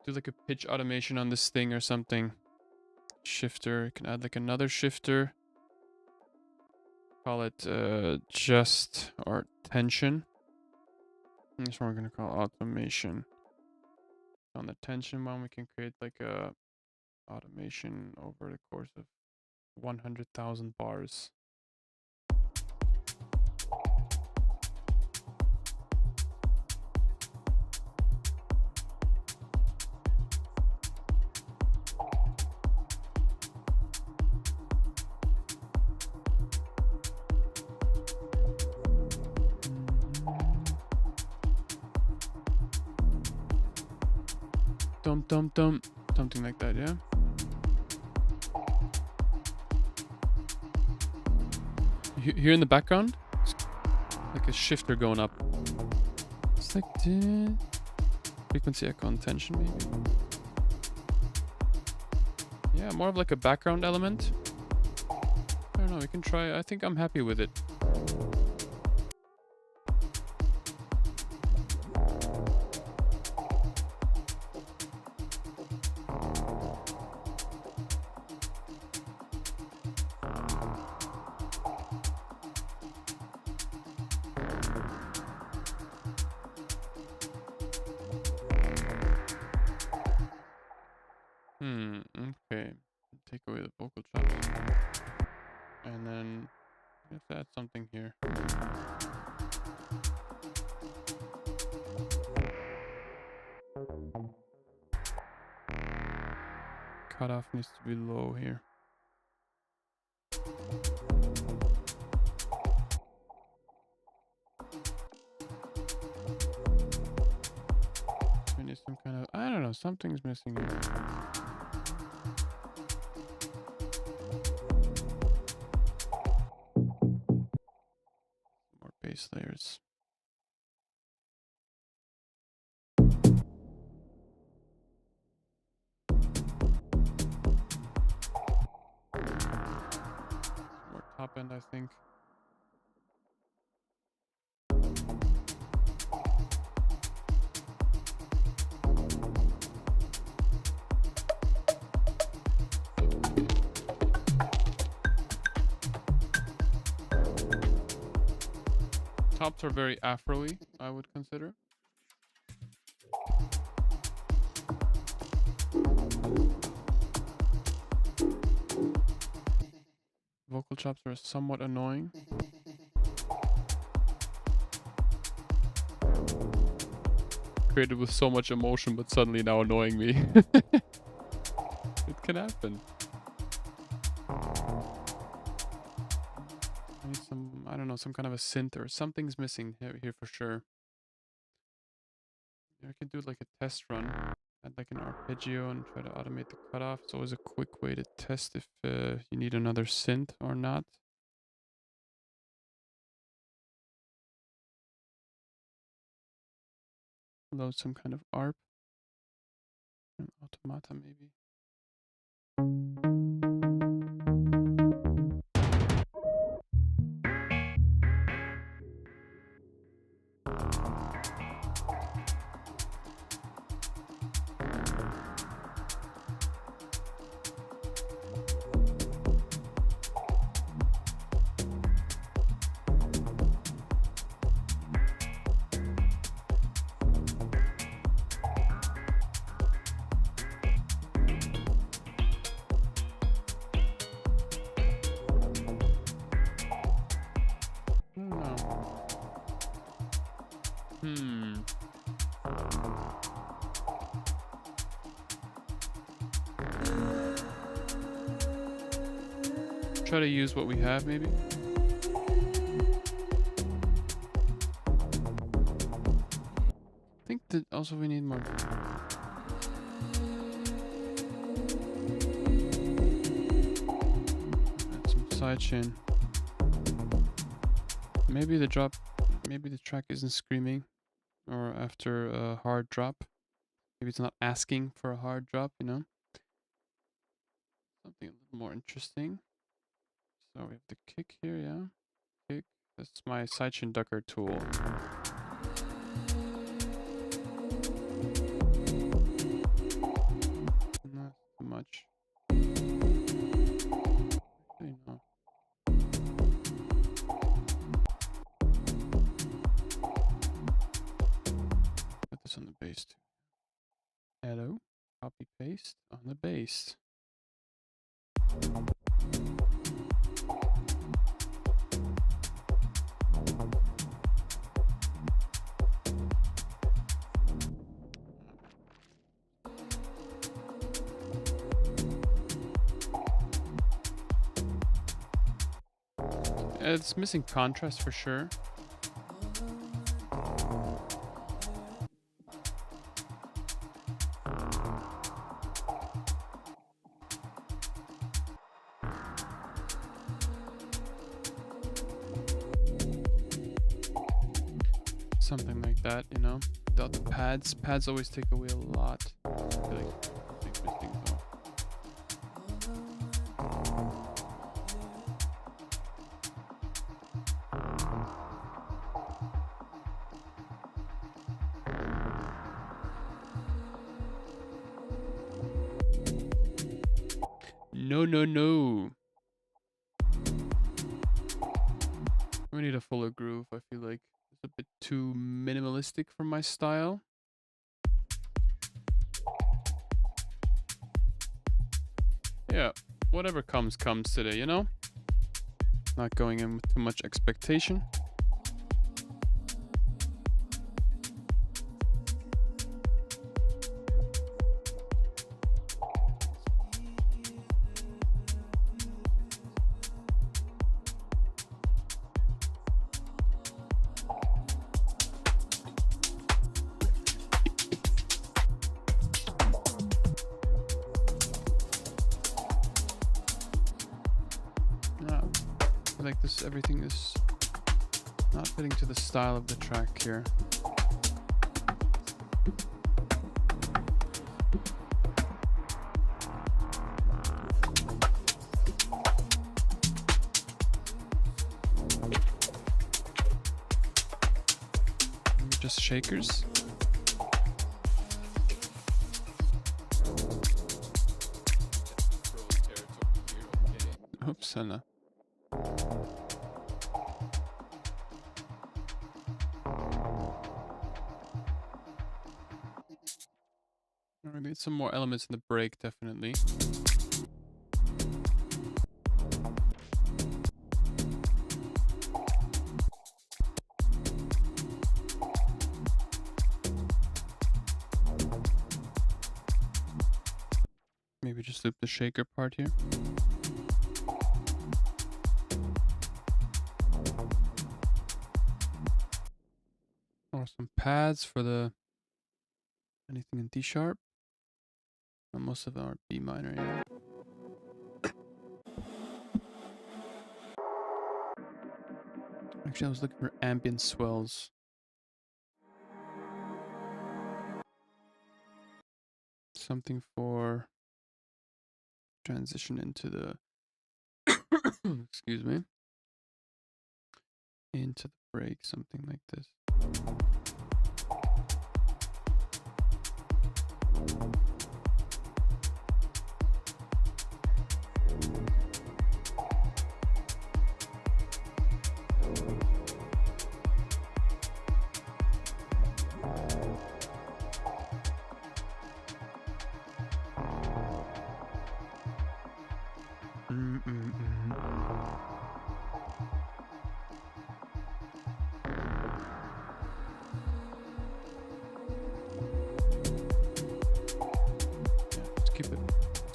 Do like a pitch automation on this thing or something. Shifter. You can add like another shifter. Call it just or tension. That's what we're gonna call automation. On the tension one, we can create like a automation over the course of 100,000 bars. Dum dum dum, something like that, yeah. Here in the background, it's like a shifter going up. It's like frequency echo and tension, maybe. Yeah, more of like a background element. I don't know. We can try. I think I'm happy with it. Okay. Take away the vocal chops. And then let's add something here. Cutoff needs to be low here. We need some kind of, I don't know, something's missing here. More bass layers. More top end, I think. Tops are very afro-y, I would consider. Vocal chops are somewhat annoying. Created with so much emotion, but suddenly now annoying me. It can happen. I need some, I don't know, some kind of a synth or something's missing here for sure. I could do like a test run, add like an arpeggio and try to automate the cutoff. It's always a quick way to test if you need another synth or not. Load some kind of ARP. An automata maybe. Try to use what we have, maybe. I think that also we need more. Add some sidechain. Maybe the drop, maybe the track isn't screaming, or after a hard drop. Maybe it's not asking for a hard drop, you know? Something a little more interesting. So we have the kick here, yeah. Kick. That's my sidechain ducker tool. Not too much. Actually, no. Put this on the bass too. Hello. Copy paste on the bass. It's missing contrast for sure. Something like that, you know? Without the pads. Pads always take away a lot. I feel like something's missing though. No. We need a fuller groove. I feel like it's a bit too minimalistic for my style. Yeah, whatever comes today, you know? Not going in with too much expectation. Like this, everything is not fitting to the style of the track here. Just shakers. Oops, Anna. I need some more elements in the break, definitely. Maybe just loop the shaker part here. Or some pads for the anything in D sharp. And most of them are B minor, yeah. Actually, I was looking for ambient swells. Something for transition into the excuse me, into the break, something like this.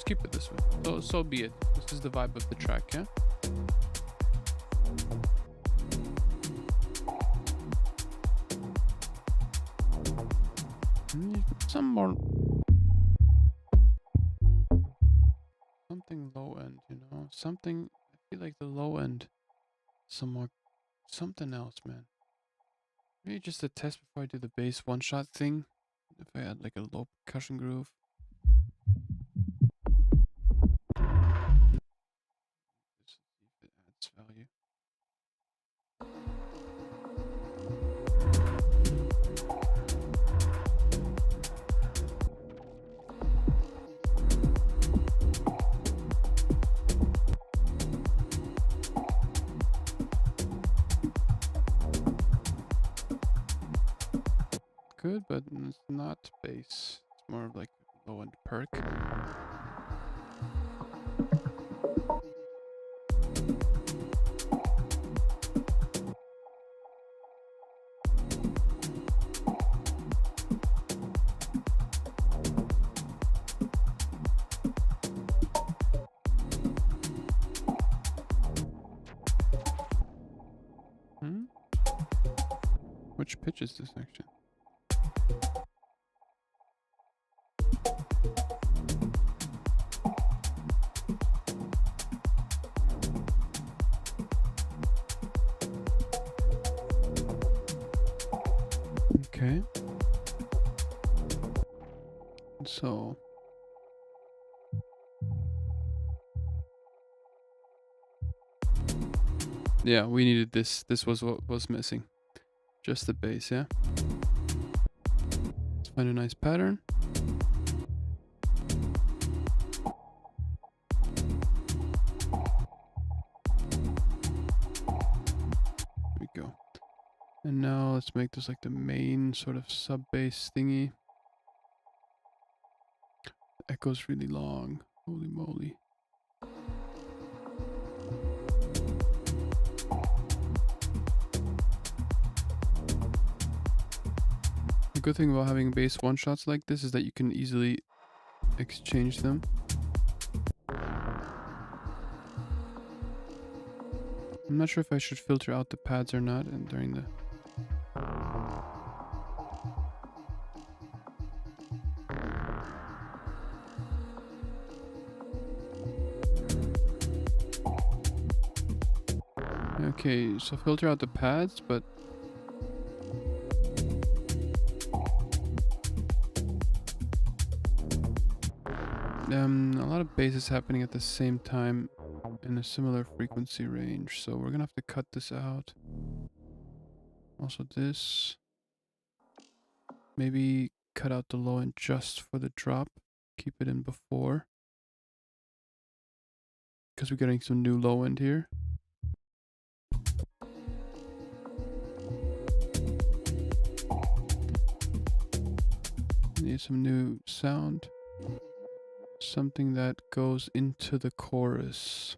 Keep it this way. So be it. This is the vibe of the track, yeah? Some more... something low end, you know? Something... I feel like the low end... some more... something else, man. Maybe just a test before I do the bass one-shot thing. If I had like a low percussion groove. Just see if it adds value. Good, but it's not bass. It's more of like low end perk. Which pitch is this actually? Okay. So yeah, we needed this. This was what was missing. Just the bass, yeah? Let's find a nice pattern. There we go. And now let's make this like the main sort of sub bass thingy. Echoes really long. Holy moly. The good thing about having bass one-shots like this is that you can easily exchange them. I'm not sure if I should filter out the pads or not and during the... Okay, so filter out the pads, but a lot of bass is happening at the same time in a similar frequency range, so we're gonna have to cut this out. Also this. Maybe cut out the low end just for the drop. Keep it in before. Because we're getting some new low end here. Need some new sound. Something that goes into the chorus.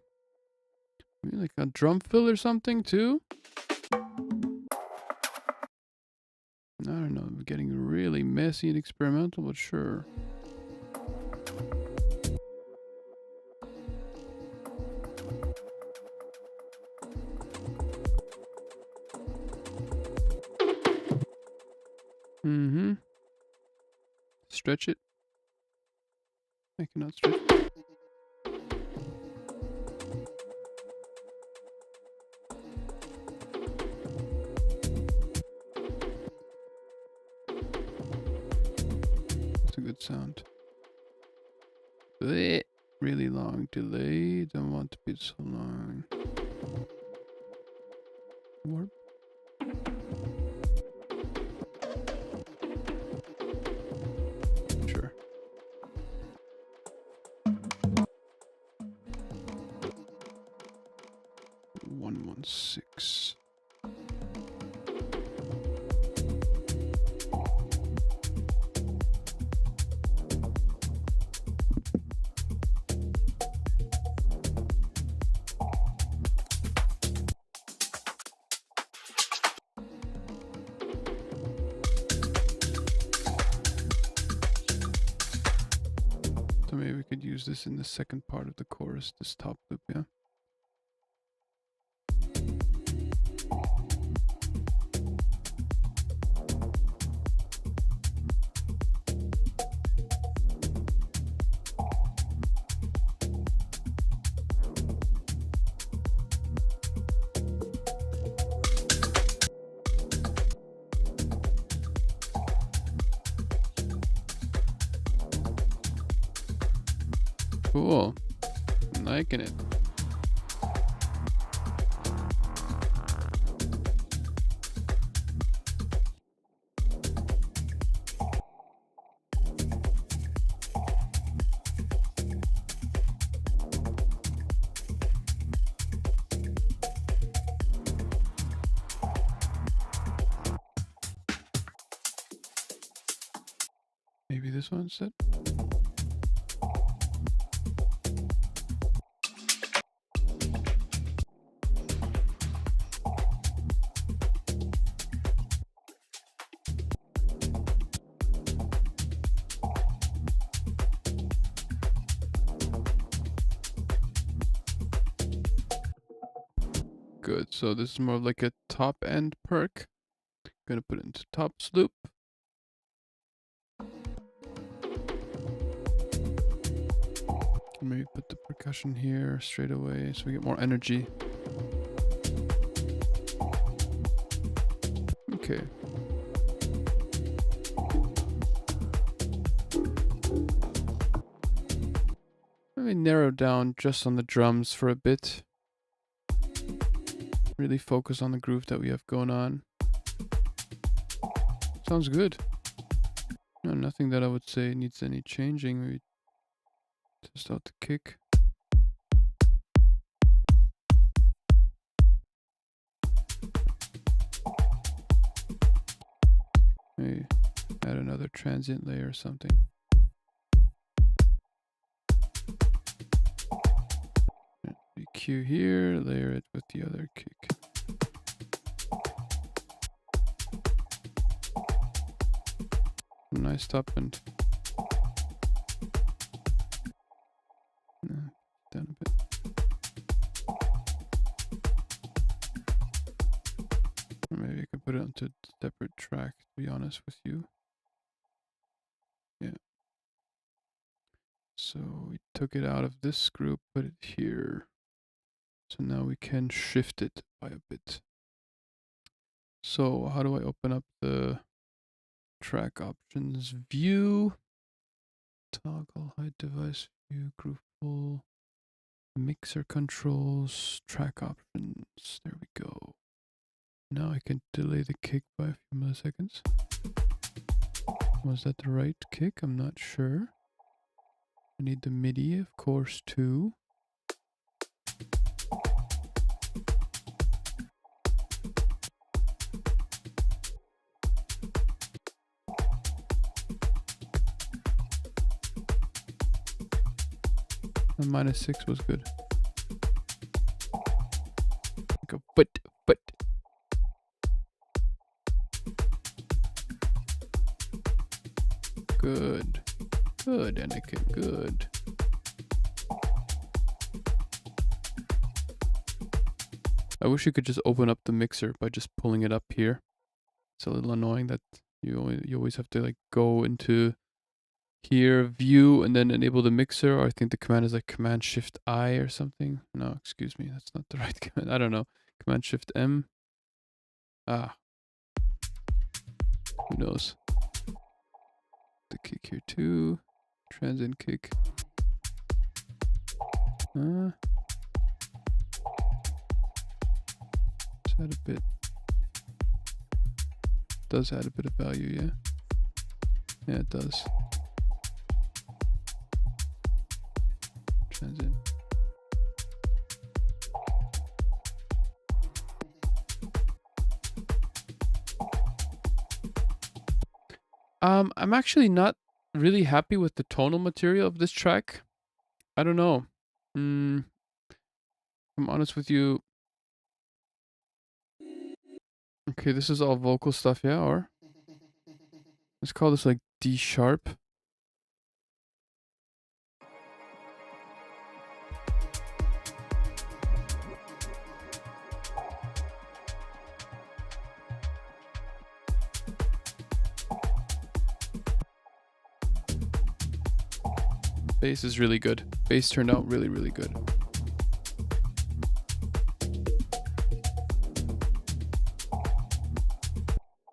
Maybe like a drum fill or something too? I don't know, we're getting really messy and experimental, but sure. Mm-hmm. Stretch it. I cannot stretch it. That's a good sound. Blech. Really long delay. Don't want to be so long. Warp. Sure. One 116. So maybe we could use this in the second part of the chorus, this top loop, yeah? Cool. I'm liking it. Maybe this one's set. Good. So this is more like a top end perk. Gonna put it into top loop. Maybe put the percussion here straight away so we get more energy. Okay. Let me narrow down just on the drums for a bit. Really focus on the groove that we have going on. Sounds good. No, nothing that I would say needs any changing. Maybe test out the kick. Maybe add another transient layer or something. EQ here, layer it with the other kick. Nice top end. Down a bit. Or maybe I could put it onto a separate track, to be honest with you. Yeah. So we took it out of this group, put it here. So now we can shift it by a bit. So how do I open up the track options view? Toggle hide device view, groove pull, mixer controls, track options. There we go. Now I can delay the kick by a few milliseconds. Was that the right kick? I'm not sure. I need the MIDI, of course, too. And -6 was good. Go, but. Good. Good, Anakin, good. I wish you could just open up the mixer by just pulling it up here. It's a little annoying that You always have to like go into here, view, and then enable the mixer. Or I think the command is like Command Shift I or something. No, excuse me, that's not the right command. I don't know. Command Shift M. Ah, who knows? The kick here too. Transient kick. Let's add a bit. Does add a bit of value, yeah? Yeah, it does. Transient. I'm actually not really happy with the tonal material of this track. I don't know. I'm honest with you. Okay, this is all vocal stuff, yeah? Or let's call this like D sharp. Bass is really good. Bass turned out really, really good.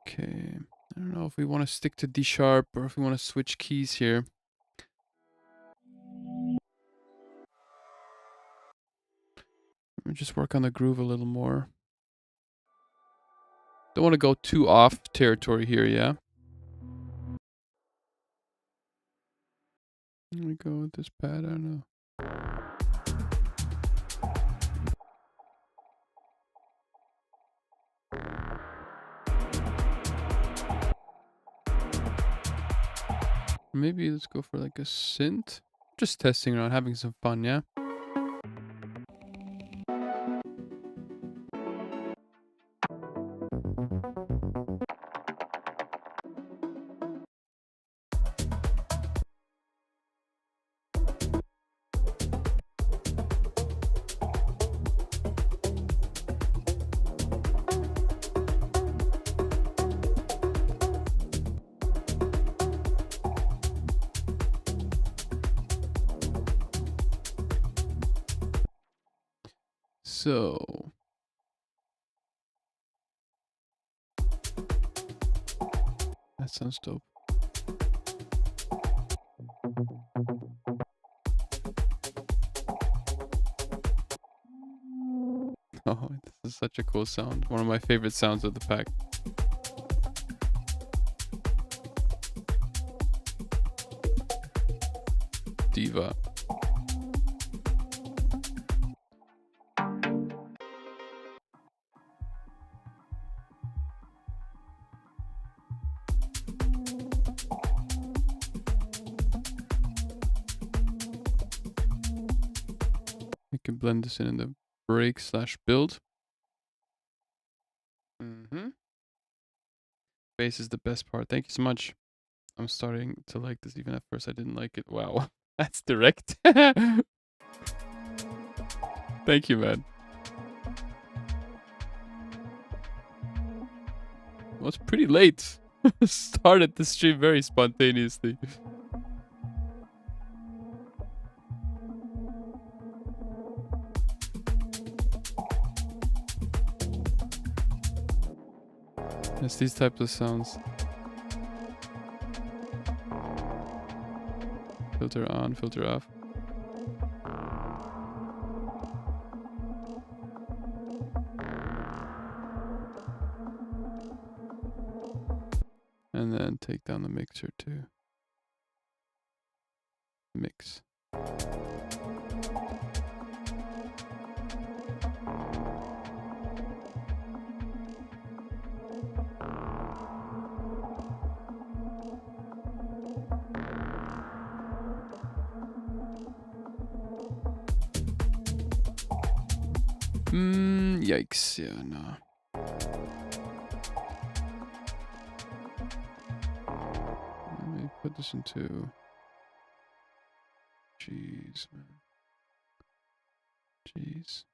Okay, I don't know if we want to stick to D sharp or if we want to switch keys here. Let me just work on the groove a little more. Don't want to go too off territory here, yeah? Let me go with this pad, I don't know. Maybe let's go for like a synth. Just testing around, having some fun, yeah? So that sounds dope. Oh, this is such a cool sound. One of my favorite sounds of the pack. Diva. You can blend this in the break / build. Bass is the best part. Thank you so much. I'm starting to like this. Even at first I didn't like it. Wow. That's direct. Thank you, man. It was pretty late. Started the stream very spontaneously. It's these types of sounds. Filter on, filter off. And then take down the mixer too. Mix. Yikes, yeah, no. Let me put this into... Jeez, man. Jeez.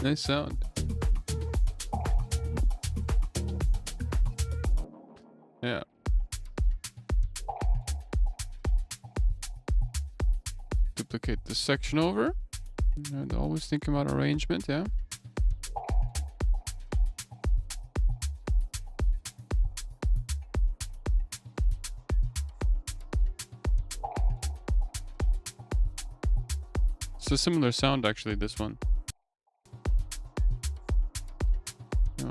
Nice sound. Yeah. Duplicate this section over. And always thinking about arrangement, yeah. It's a similar sound actually, this one.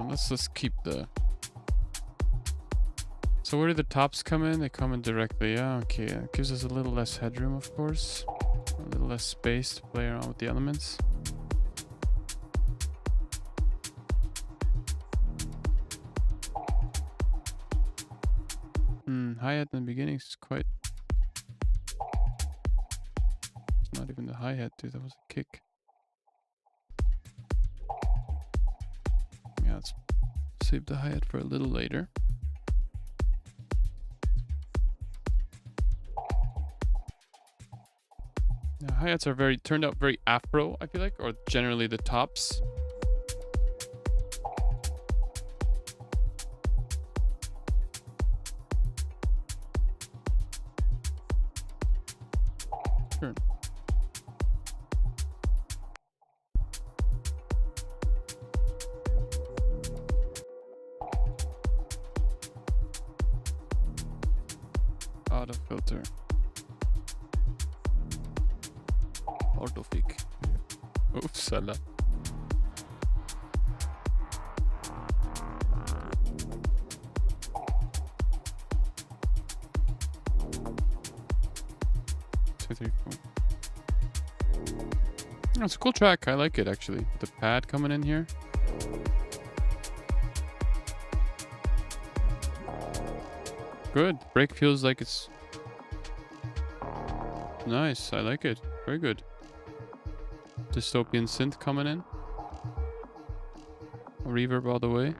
Let's just keep the... So where do the tops come in? They come in directly. Yeah, okay. It gives us a little less headroom, of course. A little less space to play around with the elements. Hi-hat in the beginning is quite... It's not even the hi-hat, dude. That was a kick. Yeah, let's save the hi-hat for a little later. Yeah, hi-hats are turned out very Afro, I feel like, or generally the tops. Sure. Auto filter. Autofic. Uppsala. Two, three, four. Oh, it's a cool track. I like it actually. The pad coming in here. Good. Break feels like it's nice. I like it. Very good. Dystopian synth coming in. Reverb all the way.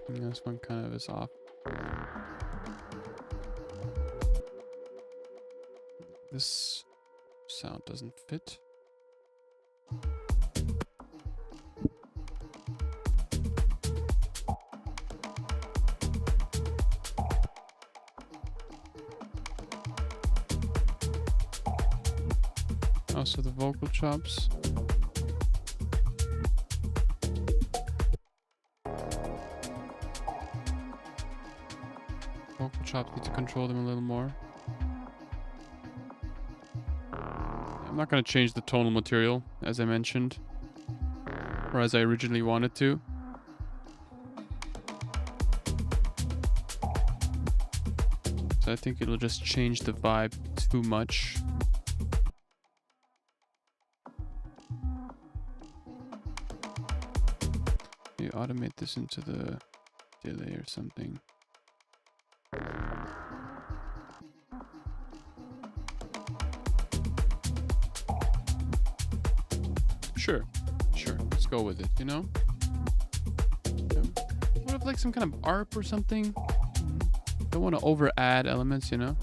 And this one kind of is off. This sound doesn't fit. Also the vocal chops. Vocal chops need to control them a little more. I'm not going to change the tonal material, as I mentioned, or as I originally wanted to. So I think it'll just change the vibe too much. You automate this into the delay or something. Sure. Let's go with it, you know? Yeah. What if like some kind of ARP or something? Don't want to over add elements, you know?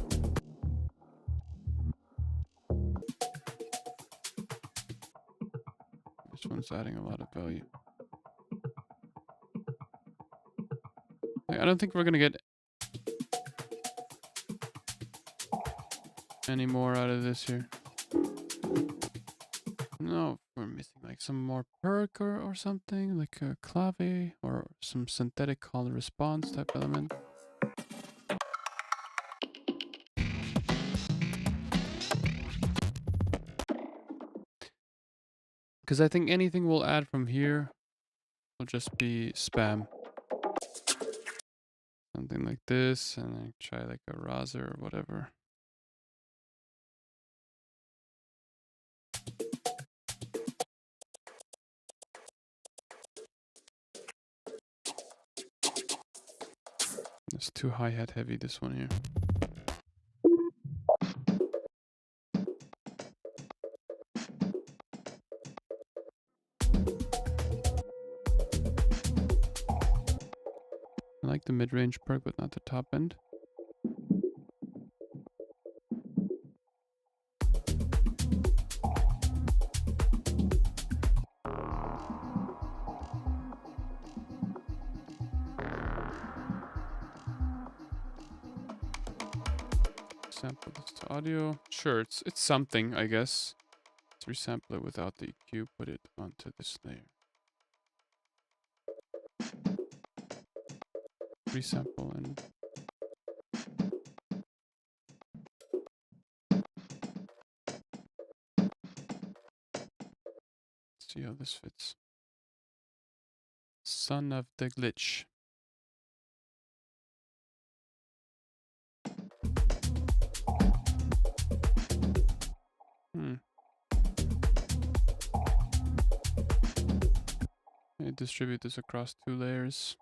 This one's adding a lot of value. I don't think we're gonna get any more out of this here. No, we're missing like some more perk or something, like a clave or some synthetic call and response type element. Because I think anything we'll add from here will just be spam. Something like this, and then try like a riser or whatever. It's too hi-hat heavy, this one here. the mid-range perk, but not the top end. Sample this to audio. Sure, it's something, I guess. Let's resample it without the EQ, put it onto this layer. Resample and see how this fits. Son of the glitch. I distribute this across 2 layers.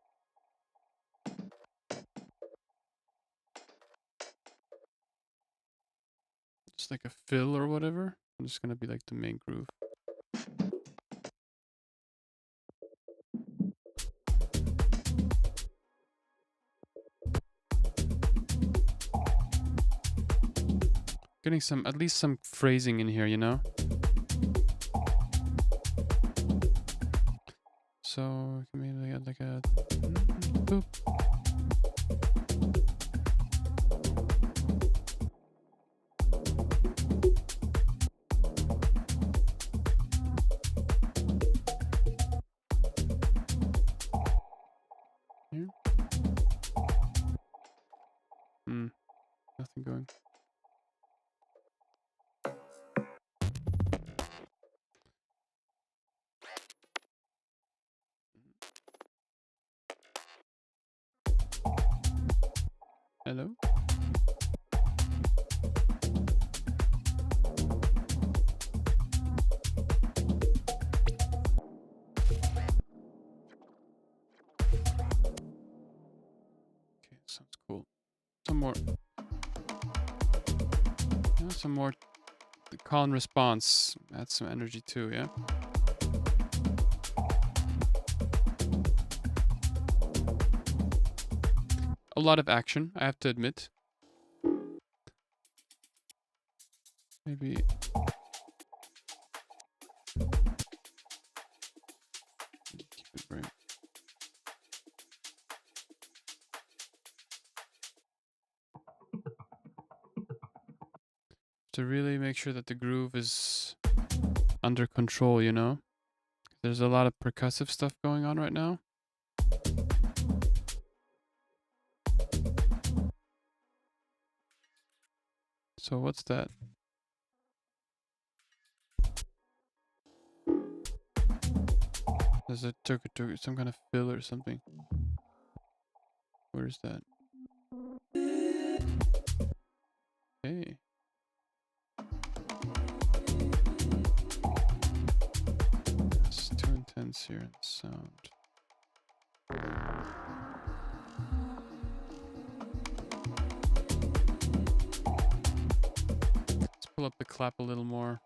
Just like a fill or whatever. I'm just gonna be like the main groove. Getting some, at least some phrasing in here, you know? So, maybe like a boop. Here. Nothing going. Hello? Okay, sounds cool. Some more. Some more call and response. Add some energy too, yeah? A lot of action, I have to admit. Maybe... keep it right. To really make sure that the groove is under control, you know? There's a lot of percussive stuff going on right now. So what's that? There's a some kind of fill or something. Where is that? Hey. It's too intense here in the sound. Let's pull up the clap a little more.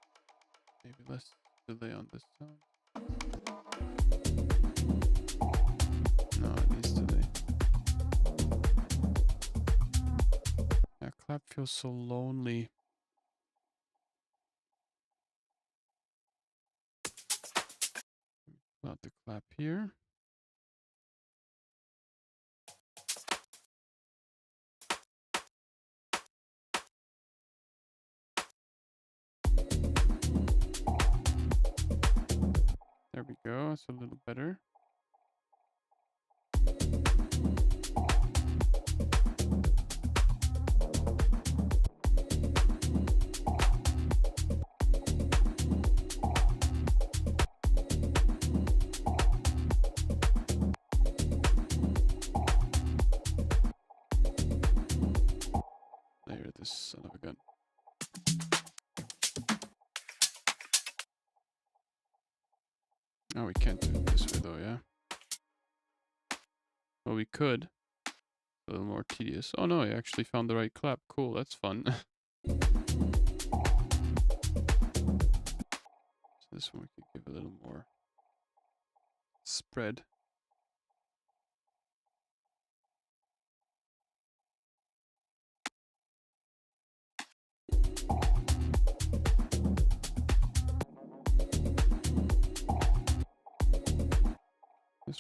Maybe less delay on this sound. No, it needs delay. Yeah, clap feels so lonely. Pull out the clap here. There we go, it's a little better. Layer this son of a gun. Oh, we can't do it this way though, yeah? Well, we could. A little more tedious. Oh no, I actually found the right clap. Cool, that's fun. So this one we could give a little more spread.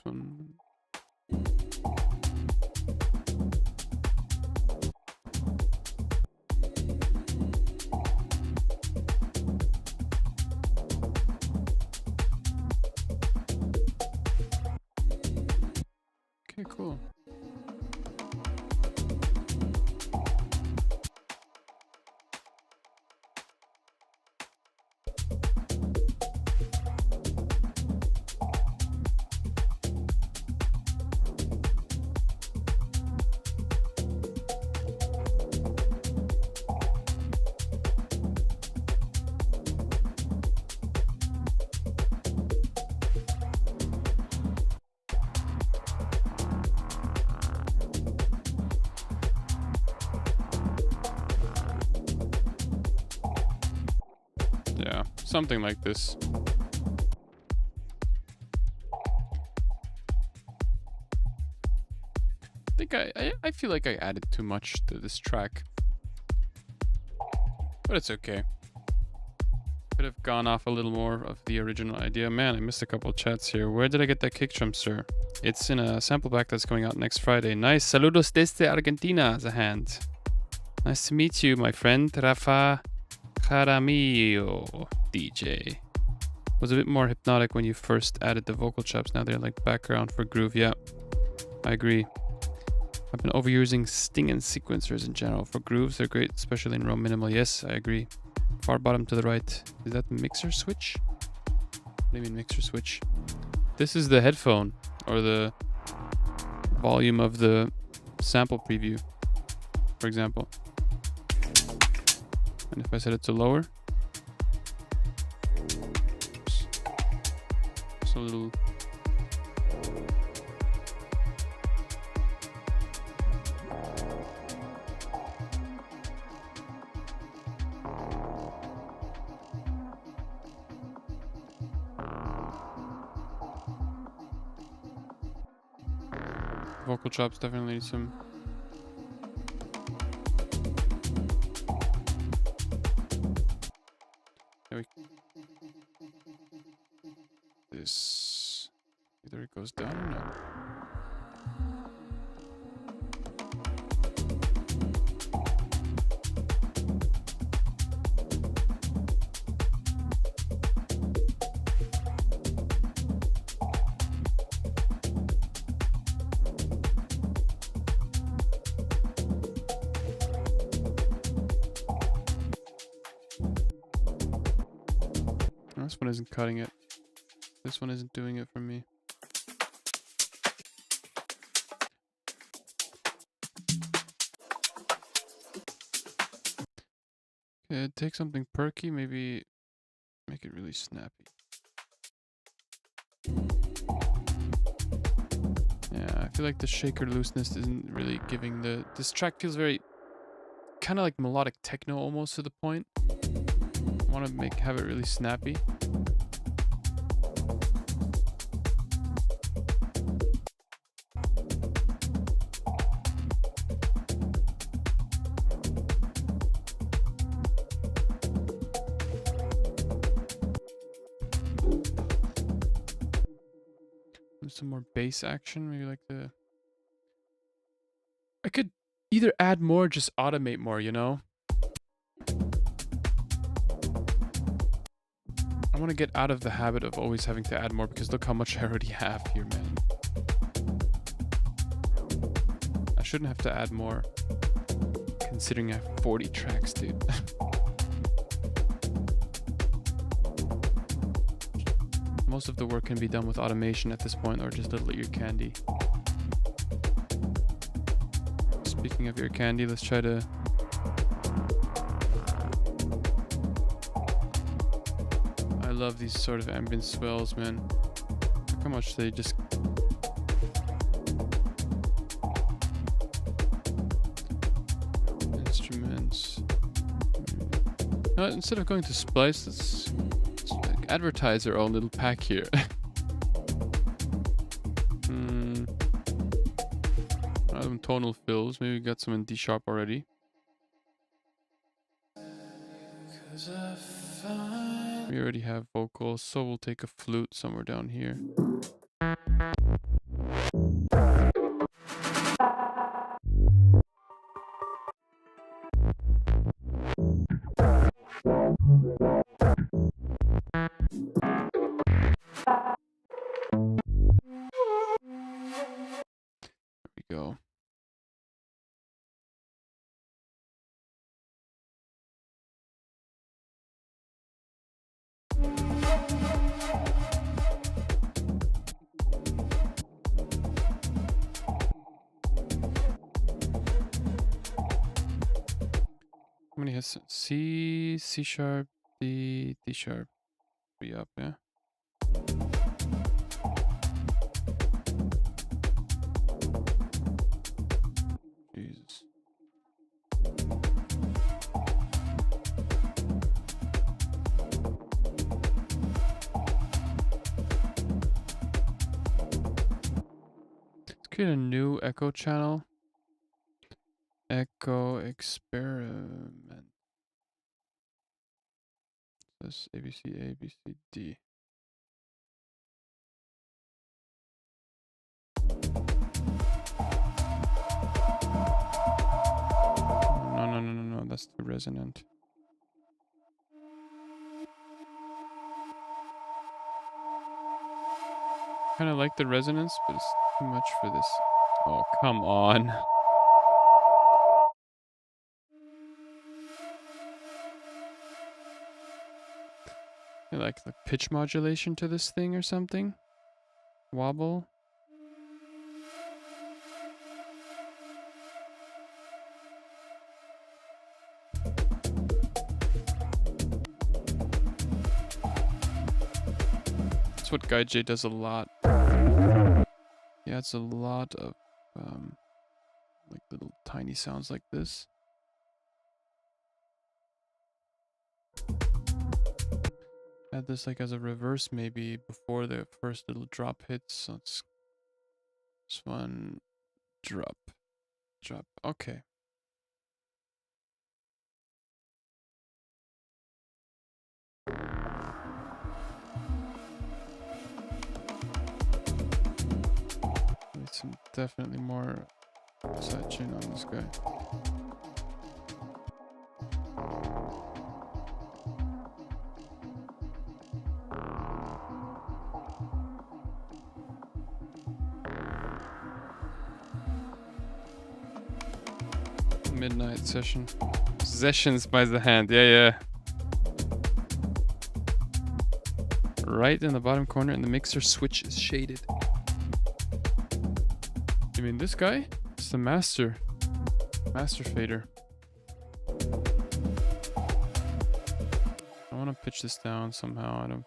this one. Okay, cool. Yeah, something like this. I think I feel like I added too much to this track. But it's okay. Could have gone off a little more of the original idea. Man, I missed a couple of chats here. Where did I get that kick drum, sir? It's in a sample pack that's coming out next Friday. Nice. Saludos desde Argentina, as a hand. Nice to meet you, my friend. Rafa Jaramillo, DJ. Was a bit more hypnotic when you first added the vocal chops. Now they're like background for groove. Yeah, I agree. I've been overusing sting and sequencers in general. For grooves, they're great, especially in raw minimal. Yes, I agree. Far bottom to the right. Is that the mixer switch? What do you mean mixer switch? This is the headphone, or the volume of the sample preview, for example. And if I set it to lower, just a little. Vocal chops definitely need some. There we. This either it goes down or not. This one isn't cutting it. This one isn't doing it for me. Okay, take something perky, maybe make it really snappy. Yeah, I feel like the shaker looseness isn't really giving the... This track feels very... kind of like melodic techno almost to the point. I want to have it really snappy. Some more bass action, maybe like the... I could either add more or just automate more, you know? I want to get out of the habit of always having to add more, because look how much I already have here, man. I shouldn't have to add more, considering I have 40 tracks, dude. Most of the work can be done with automation at this point, or just little ear candy. Speaking of ear candy, let's try to... I love these sort of ambient swells, man. Look how much they just... Instruments. No, instead of going to Splice, let's advertise our own little pack here. Some tonal fills. Maybe we got some in D sharp already. We already have vocals, so we'll take a flute somewhere down here. Go. How many hits? C, C sharp, D, D sharp. 3 up, yeah. Jesus. Let's create a new echo channel. Echo experiment. This ABC, ABC, D. No, that's too resonant. Kind of like the resonance, but it's too much for this. Oh, come on. I like the pitch modulation to this thing or something. Wobble. That's what Guy J does a lot. Yeah, it's a lot of like little tiny sounds like this. Add this like as a reverse maybe before the first little drop hits. So it's this one, drop, drop. Okay. Need some definitely more sidechain on this guy. Midnight session. Sessions by the hand. Yeah. Right in the bottom corner, and the mixer switch is shaded. You mean this guy? It's the master fader. I want to pitch this down somehow. I don't.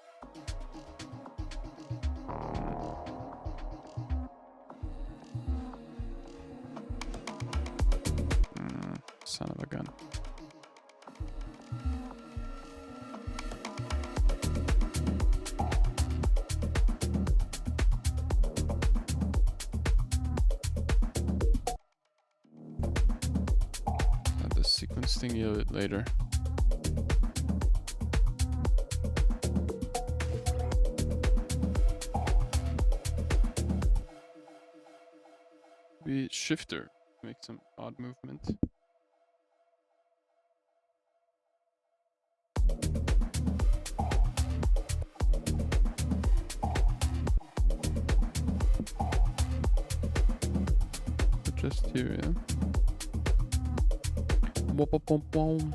Son of a gun. Add the sequence thing a little bit later. Be shifter. Make some odd movement. Just here, yeah. Boom.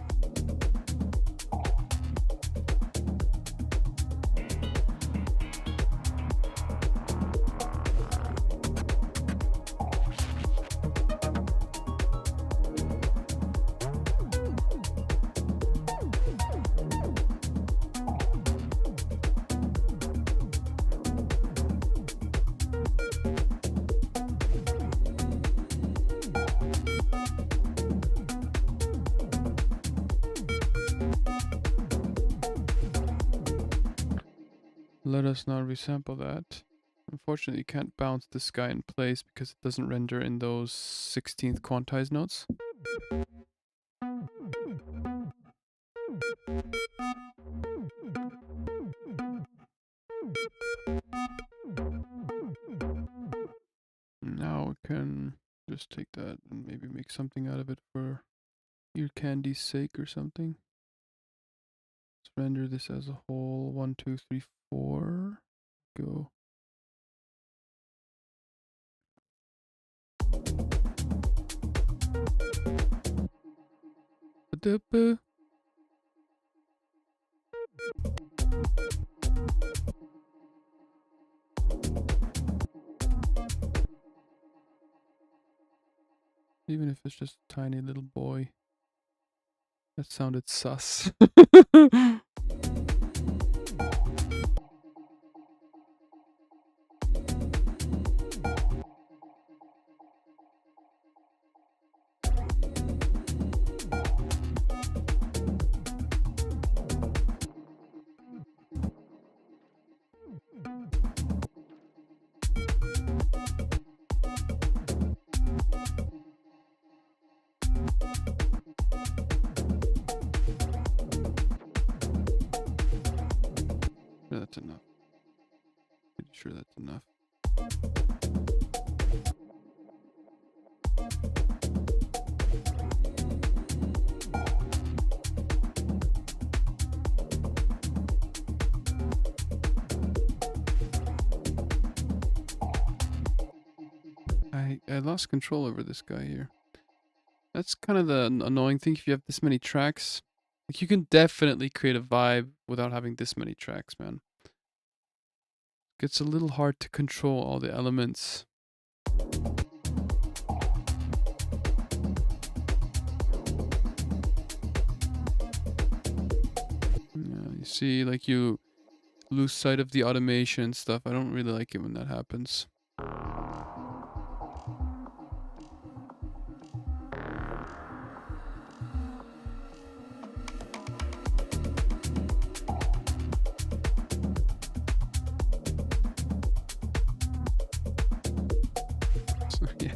Let us not resample that. Unfortunately, you can't bounce this guy in place because it doesn't render in those 16th quantized notes. can just take that and maybe make something out of it for ear candy's sake or something. Let's render this as a whole. 1, 2, 3, 4. Go. Ba-da-ba. Even if it's just a tiny little boy. That sounded sus. That's enough. Pretty sure that's enough. I lost control over this guy here. That's kind of the annoying thing if you have this many tracks. Like, you can definitely create a vibe without having this many tracks, man. Gets a little hard to control all the elements. Yeah, you see, like, you lose sight of the automation stuff. I don't really like it when that happens. Yeah.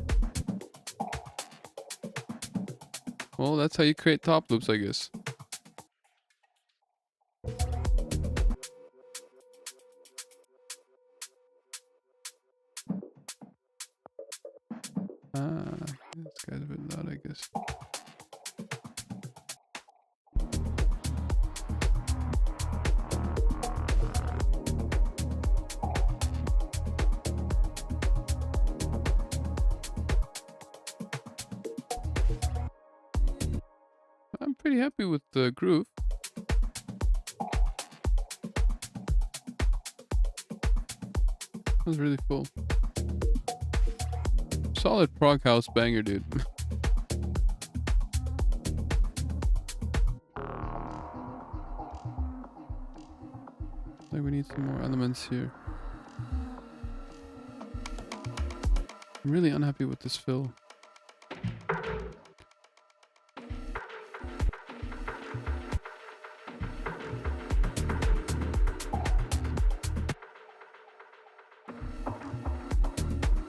Well, that's how you create top loops, I guess. This guy's a bit loud, I guess. I'm pretty happy with the groove. That was really full. Solid prog house banger, dude. Like, we need some more elements here. I'm really unhappy with this fill.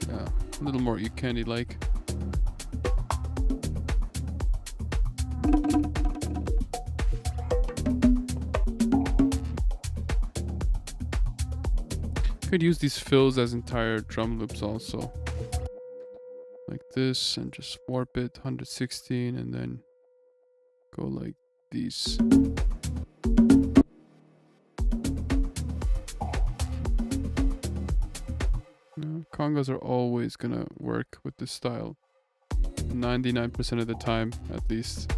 Yeah, a little more ear candy like. Could use these fills as entire drum loops also. Like this, and just warp it 116 and then go like these. No, congos are always gonna work with this style. 99% of the time, at least.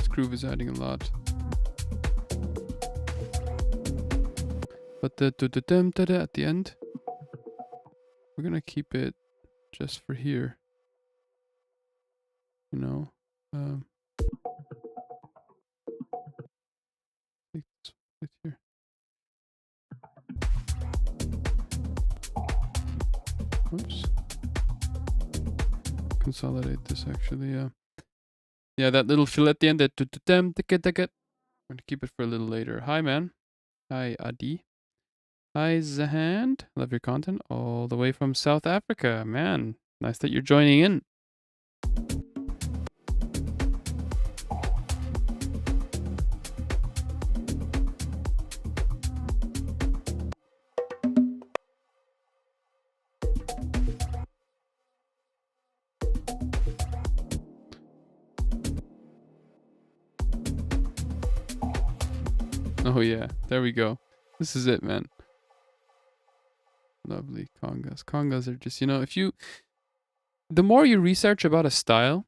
Groove is adding a lot. But the at the end, we're gonna keep it just for here. You know, take this right here. Oops. Consolidate this actually, yeah. Yeah, that little fill at the end. I'm gonna keep it for a little later. Hi, man. Hi, Adi. Hi, Zahand. Love your content all the way from South Africa. Man, nice that you're joining in. Oh yeah, there we go. This is it, man. Lovely congas. Congas are just, if you, the more you research about a style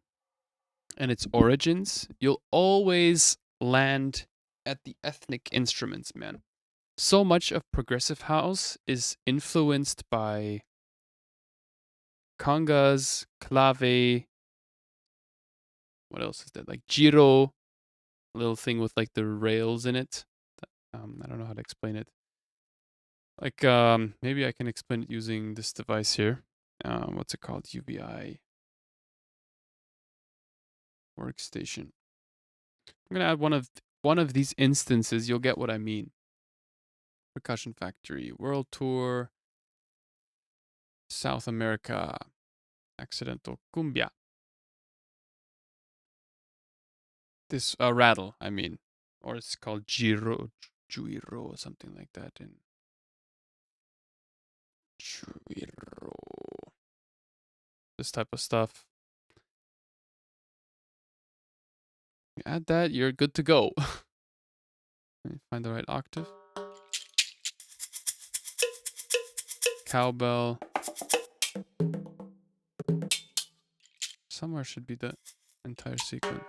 and its origins, you'll always land at the ethnic instruments, man. So much of progressive house is influenced by congas, clave, what else is that? Like giro, a little thing with like the rails in it. I don't know how to explain it. Like, maybe I can explain it using this device here. What's it called? UVI workstation. I'm gonna add one of these instances. You'll get what I mean. Percussion Factory World Tour, South America, Accidental Cumbia. This rattle, I mean, or it's called giro, or something like that. In giro, this type of stuff. You add that, you're good to go. Let me find the right octave. Cowbell. Somewhere should be the entire sequence.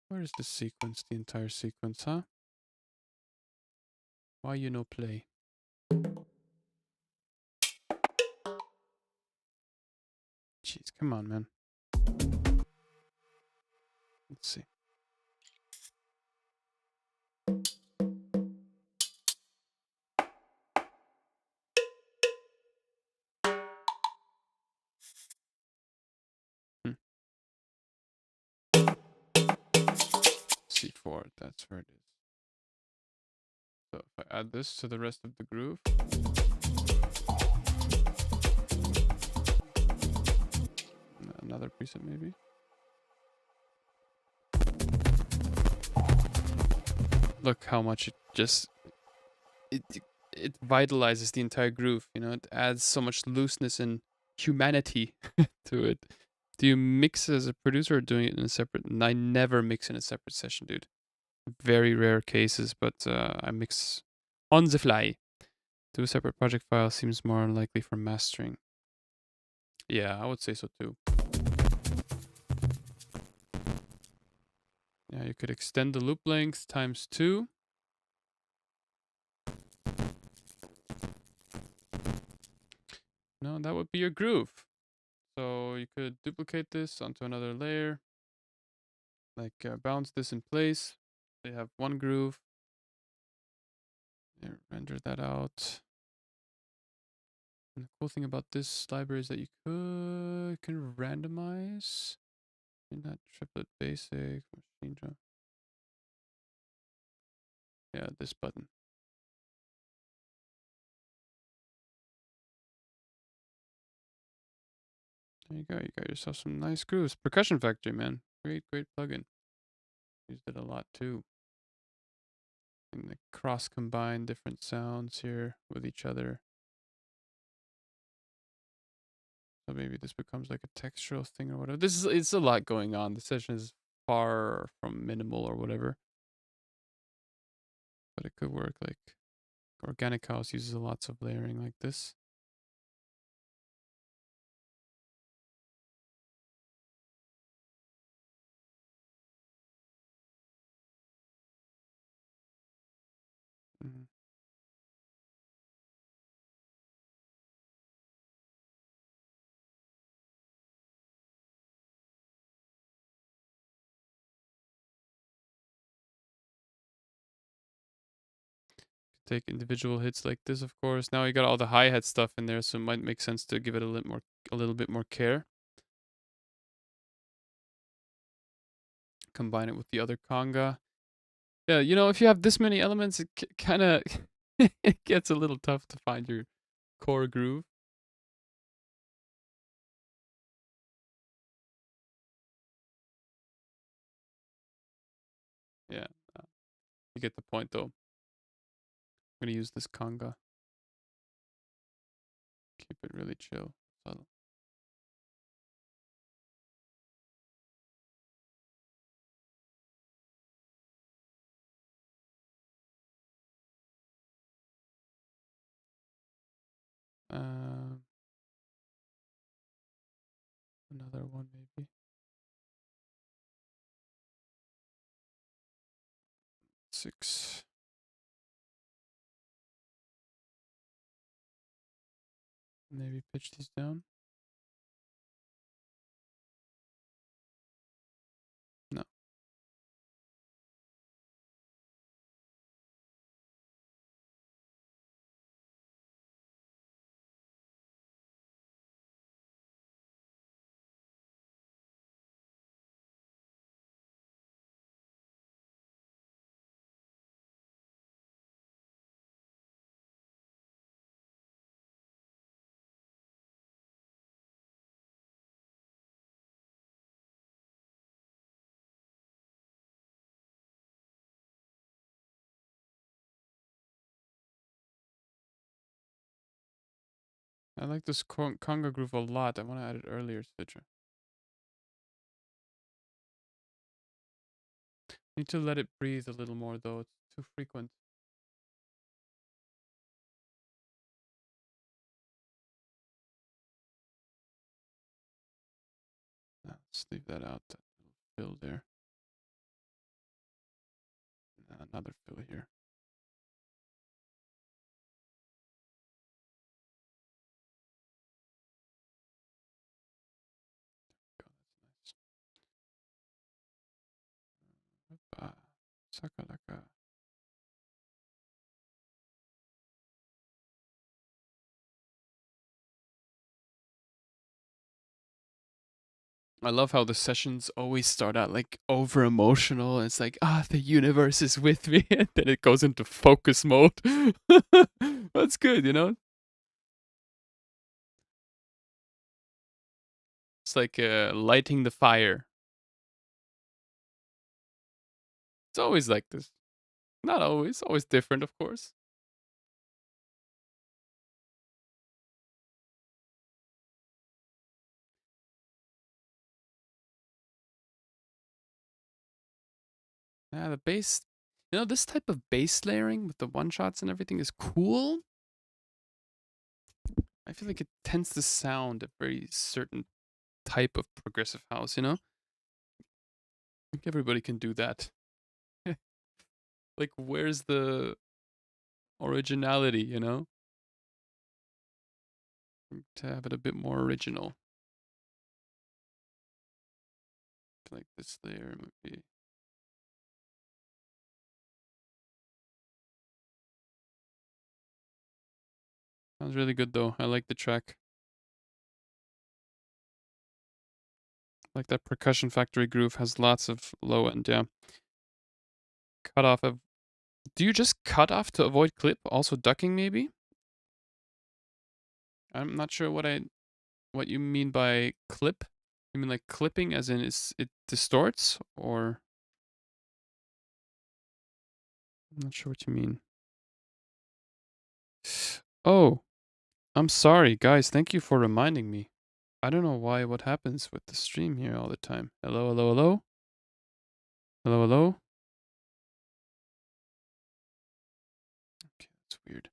Where is the sequence? The entire sequence, huh? Why you no play? Jeez, come on, man. Let's see. C4, that's where it is. So if I add this to the rest of the groove. Another preset maybe. Look how much it just it vitalizes the entire groove, it adds so much looseness and humanity to it. Do you mix as a producer or doing it in a separate? I never mix in a separate session, dude. Very rare cases, but I mix on the fly. Do a separate project file seems more likely for mastering. Yeah, I would say so too. Yeah, you could extend the loop length times 2. No, that would be your groove. So you could duplicate this onto another layer. Like bounce this in place. They have one groove. There, render that out. And the cool thing about this library is that you can randomize in that triplet basic machine drum. Yeah, this button. There you go. You got yourself some nice grooves. Percussion Factory, man. Great, great plugin. Used it a lot too. And the cross combine different sounds here with each other. So maybe this becomes like a textural thing or whatever. It's a lot going on. The session is far from minimal or whatever. But it could work. Like Organic House uses lots of layering like this. Mm-hmm. Take individual hits like this, of course. Now you got all the hi-hat stuff in there, so it might make sense to give it a little bit more care. Combine it with the other conga. Yeah, if you have this many elements, it kind of it gets a little tough to find your core groove. Yeah, you get the point though. I'm gonna use this conga. Keep it really chill, subtle. Another one maybe. Six. Maybe pitch these down. No. I like this conga groove a lot. I want to add it earlier, Citra. Need to let it breathe a little more though. It's too frequent. Let's leave that out. That little fill there. Another fill here. That's nice. Sakalaka. I love how the sessions always start out like over emotional. It's like, the universe is with me. And then it goes into focus mode. That's good, you know? It's like lighting the fire. It's always like this. Not always. Always different, of course. Yeah, the bass. You know, this type of bass layering with the one-shots and everything is cool. I feel like it tends to sound a very certain type of progressive house, you know? I think everybody can do that. Like, where's the originality, you know? To have it a bit more original. Like this layer might be. Sounds really good though. I like the track. Like that percussion factory groove has lots of low end, yeah. Cut off of. Do you just cut off to avoid clip? Also ducking maybe? I'm not sure what you mean by clip. You mean like clipping as in it distorts or I'm not sure what you mean. Oh, I'm sorry, guys. Thank you for reminding me. I don't know what happens with the stream here all the time. Hello, hello, hello? Hello, hello? Okay, that's weird.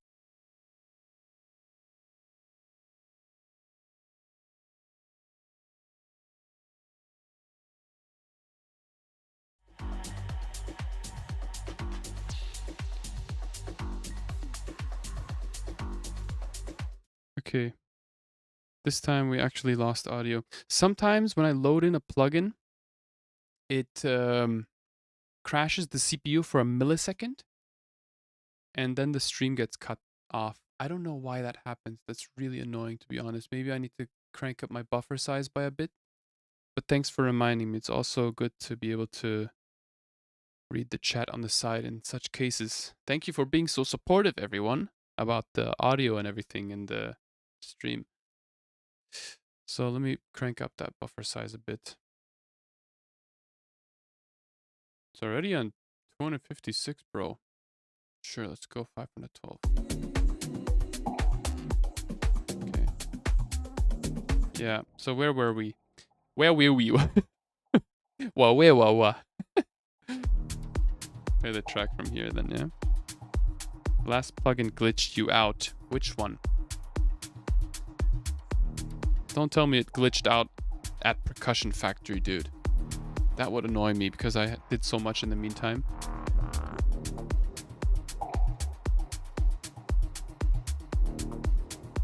Okay. This time we actually lost audio. Sometimes when I load in a plugin, it crashes the CPU for a millisecond and then the stream gets cut off. I don't know why that happens. That's really annoying, to be honest. Maybe I need to crank up my buffer size by a bit. But thanks for reminding me. It's also good to be able to read the chat on the side in such cases. Thank you for being so supportive, everyone, about the audio and everything in the stream. So let me crank up that buffer size a bit. It's already on 256, bro. Sure, let's go 512. Okay. Yeah, so where were we? Where were we? Wah. Play the track from here then, yeah? Last plugin glitched you out. Which one? Don't tell me it glitched out at Percussion Factory, dude. That would annoy me because I did so much in the meantime.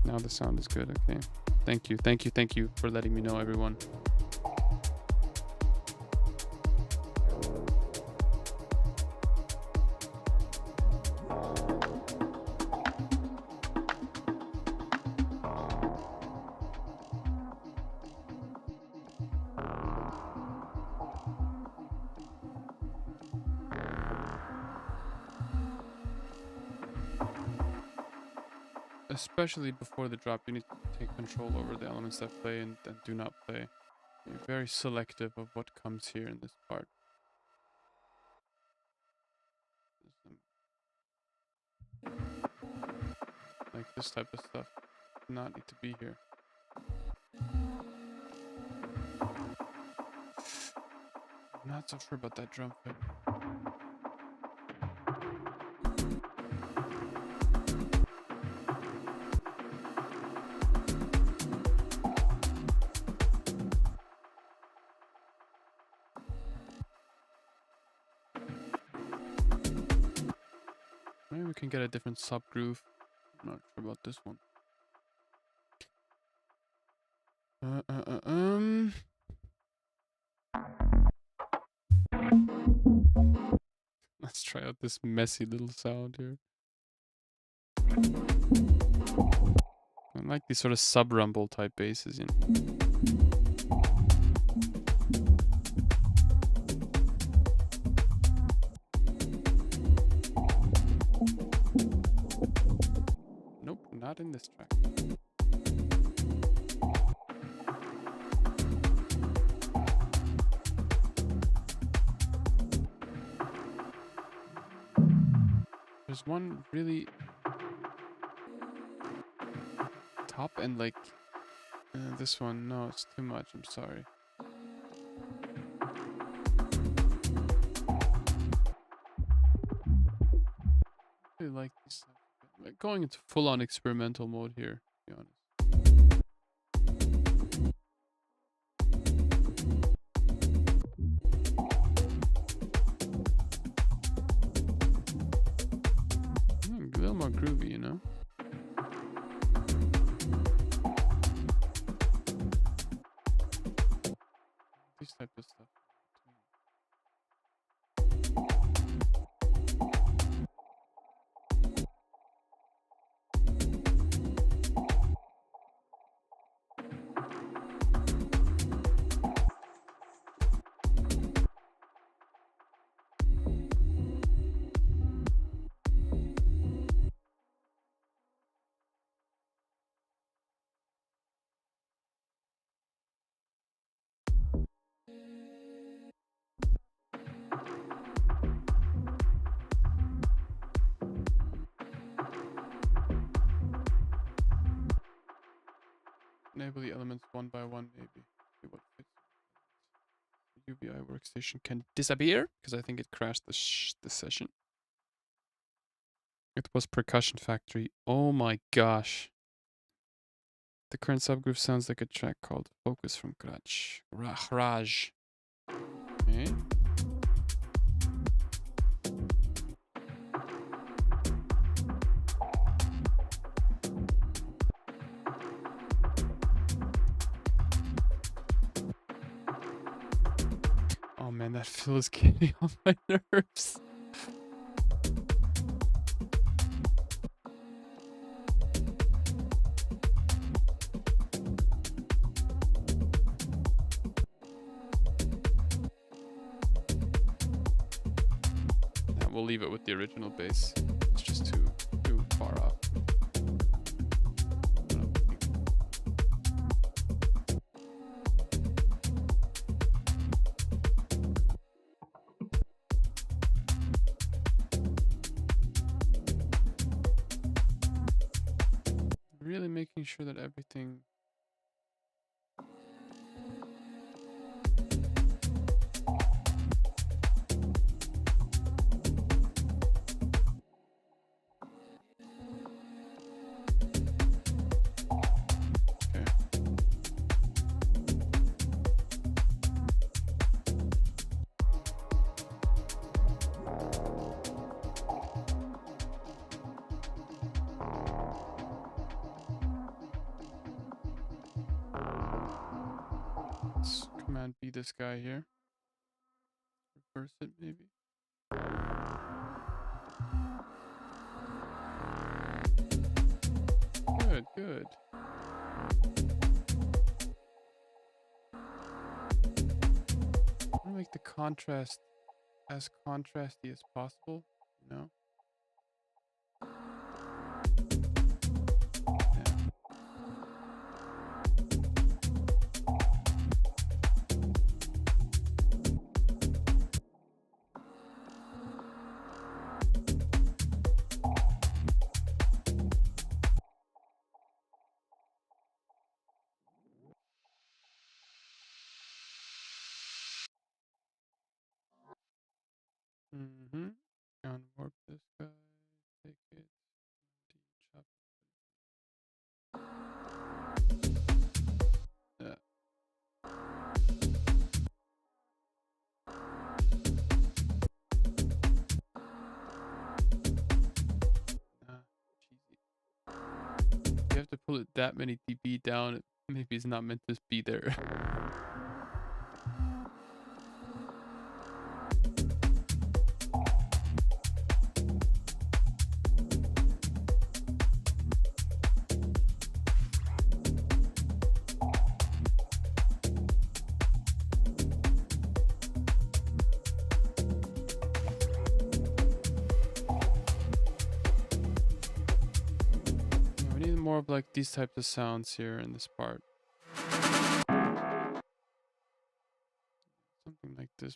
Now the sound is good, okay. Thank you for letting me know, everyone. Especially before the drop, you need to take control over the elements that play and do not play. Be very selective of what comes here in this part. Like this type of stuff does not need to be here. I'm not so sure about that drum fill. Maybe we can get a different subgroove. I'm not sure about this one. Let's try out this messy little sound here. I like these sort of sub-rumble type basses, you know. Nope, not in this track. There's one really top and like this one. No, it's too much. I'm sorry. I really like these. Like going into full-on experimental mode here, to be honest. A little more groovy, you know? This type of stuff. Enable the elements one by one, maybe. See what fits. The UBI workstation can disappear because I think it crashed the session. It was Percussion Factory. Oh my gosh. The current subgroove sounds like a track called Focus from Raj. Raj. Okay. Oh man, that fill is getting on my nerves. We'll leave it with the original bass. It's just too far off. Really making sure that everything Command B this guy here. Reverse it maybe. Good, good. I'm gonna make the contrast as contrasty as possible, you know? Mm-hmm. Unwarp this guy, take it, chop it. Yeah. Cheesy. You have to pull it that many dB down. Maybe it's not meant to be there. More of like these types of sounds here in this part. Something like this.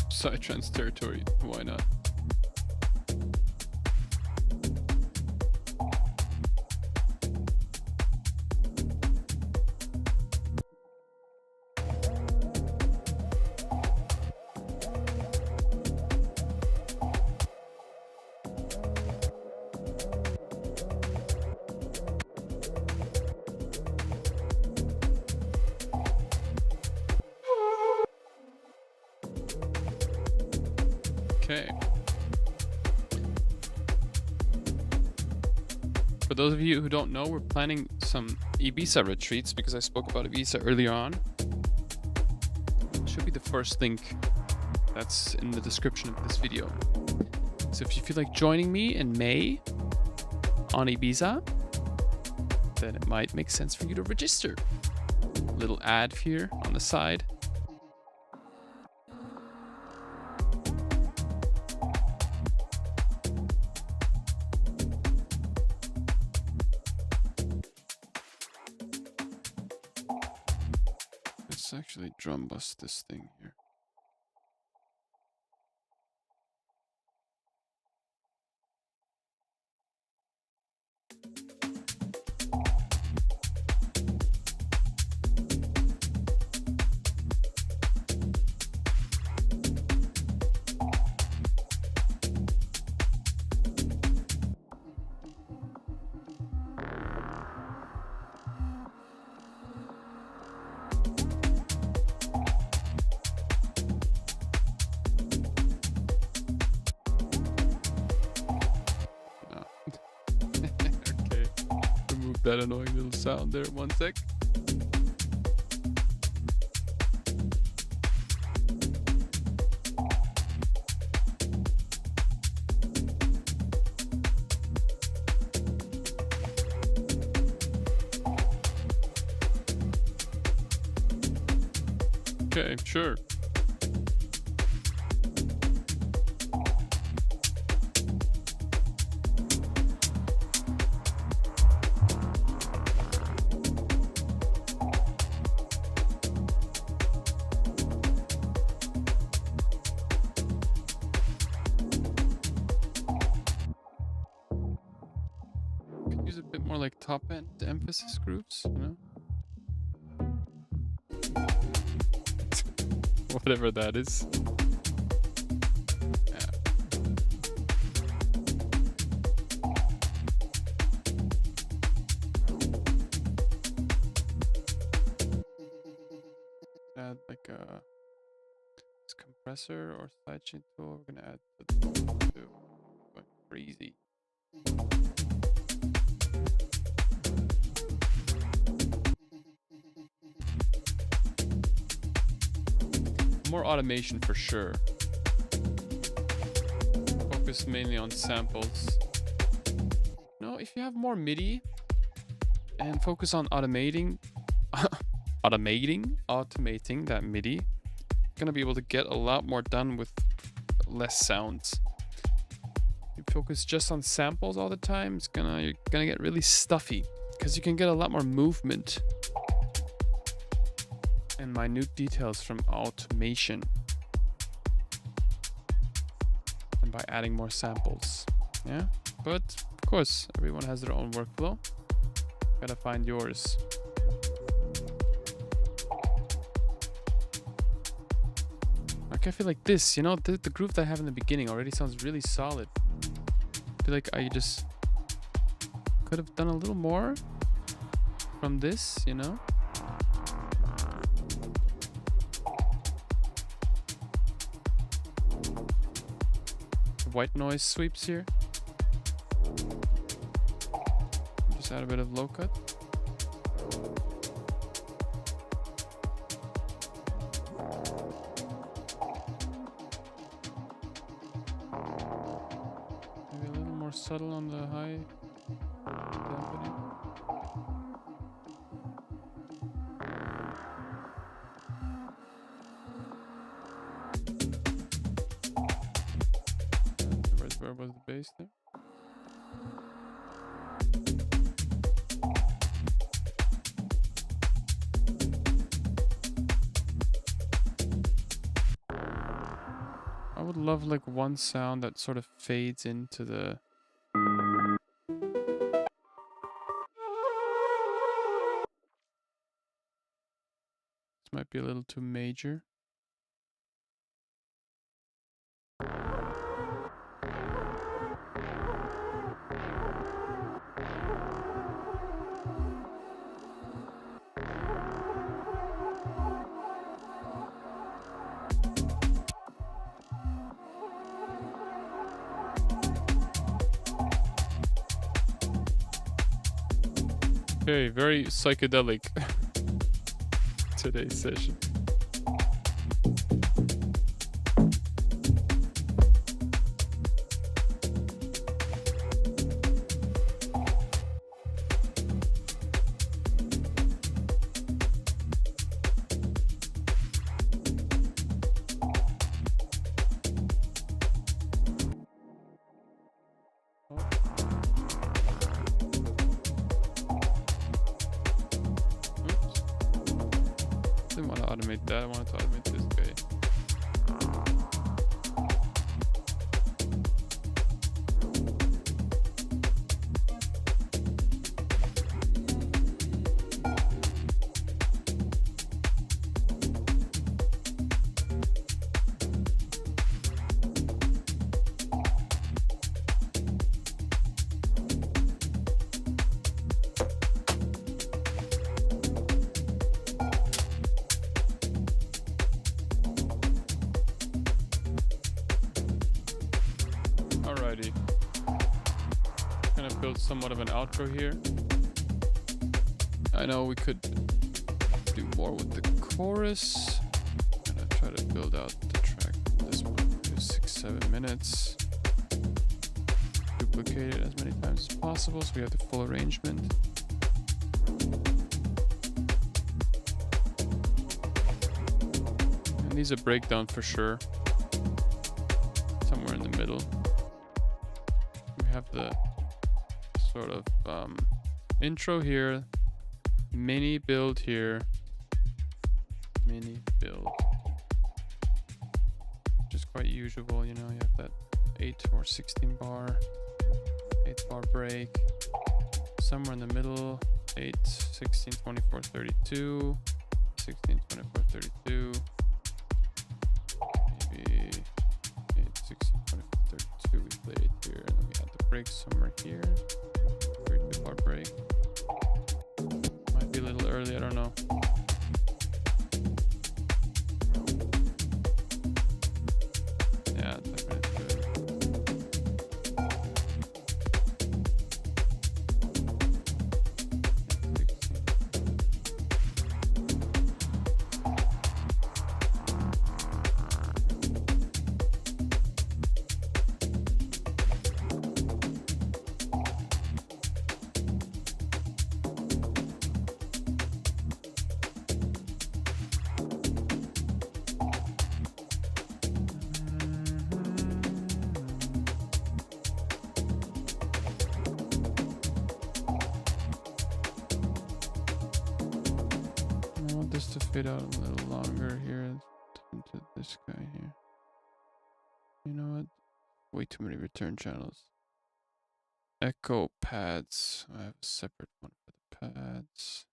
Psytrance territory, why not? Okay. For those of you who don't know, we're planning some Ibiza retreats because I spoke about Ibiza earlier on. Should be the first link that's in the description of this video. So if you feel like joining me in May on Ibiza, then it might make sense for you to register. A little ad here on the side. Let's actually drum bust this thing here. That annoying little sound there. One sec. Okay, sure. More like top end emphasis grooves, you know? Whatever that is. Yeah. Add like a compressor or sidechain tool. We're gonna add the two. Going crazy. More automation for sure. Focus mainly on samples. No, if you have more MIDI and focus on automating that MIDI, you're gonna be able to get a lot more done with less sounds. You focus just on samples all the time, you're gonna get really stuffy because you can get a lot more movement and minute details from automation and by adding more samples. Yeah, but of course everyone has their own workflow. Gotta find yours. Like I feel like this, you know, the groove that I have in the beginning already sounds really solid. I feel like I just could have done a little more from this, you know. White noise sweeps here. Just add a bit of low cut. Maybe a little more subtle on the high dampening. Where was the bass there? I would love like one sound that sort of fades into the... This might be a little too major. Okay, very psychedelic today's session. That I wanted to automate this guy. Somewhat of an outro here. I know we could do more with the chorus. I'm gonna try to build out the track. This one is 6-7 minutes. Duplicate it as many times as possible so we have the full arrangement. And these a breakdown for sure. Somewhere in the middle. We have the sort of intro here, mini build here, mini build, which is quite usual, you know. You have that 8 or 16 bar, 8 bar break, somewhere in the middle. 8, 16, 24, 32. 16, 24, 32. Maybe 8, 16, 24, 32. We play it here, and then we add the break somewhere here. 32-bar break. Might be a little early, I don't know. Yeah, definitely good. This to fade out a little longer here into this guy here. You know what? Way too many return channels. Echo pads. I have a separate one for the pads.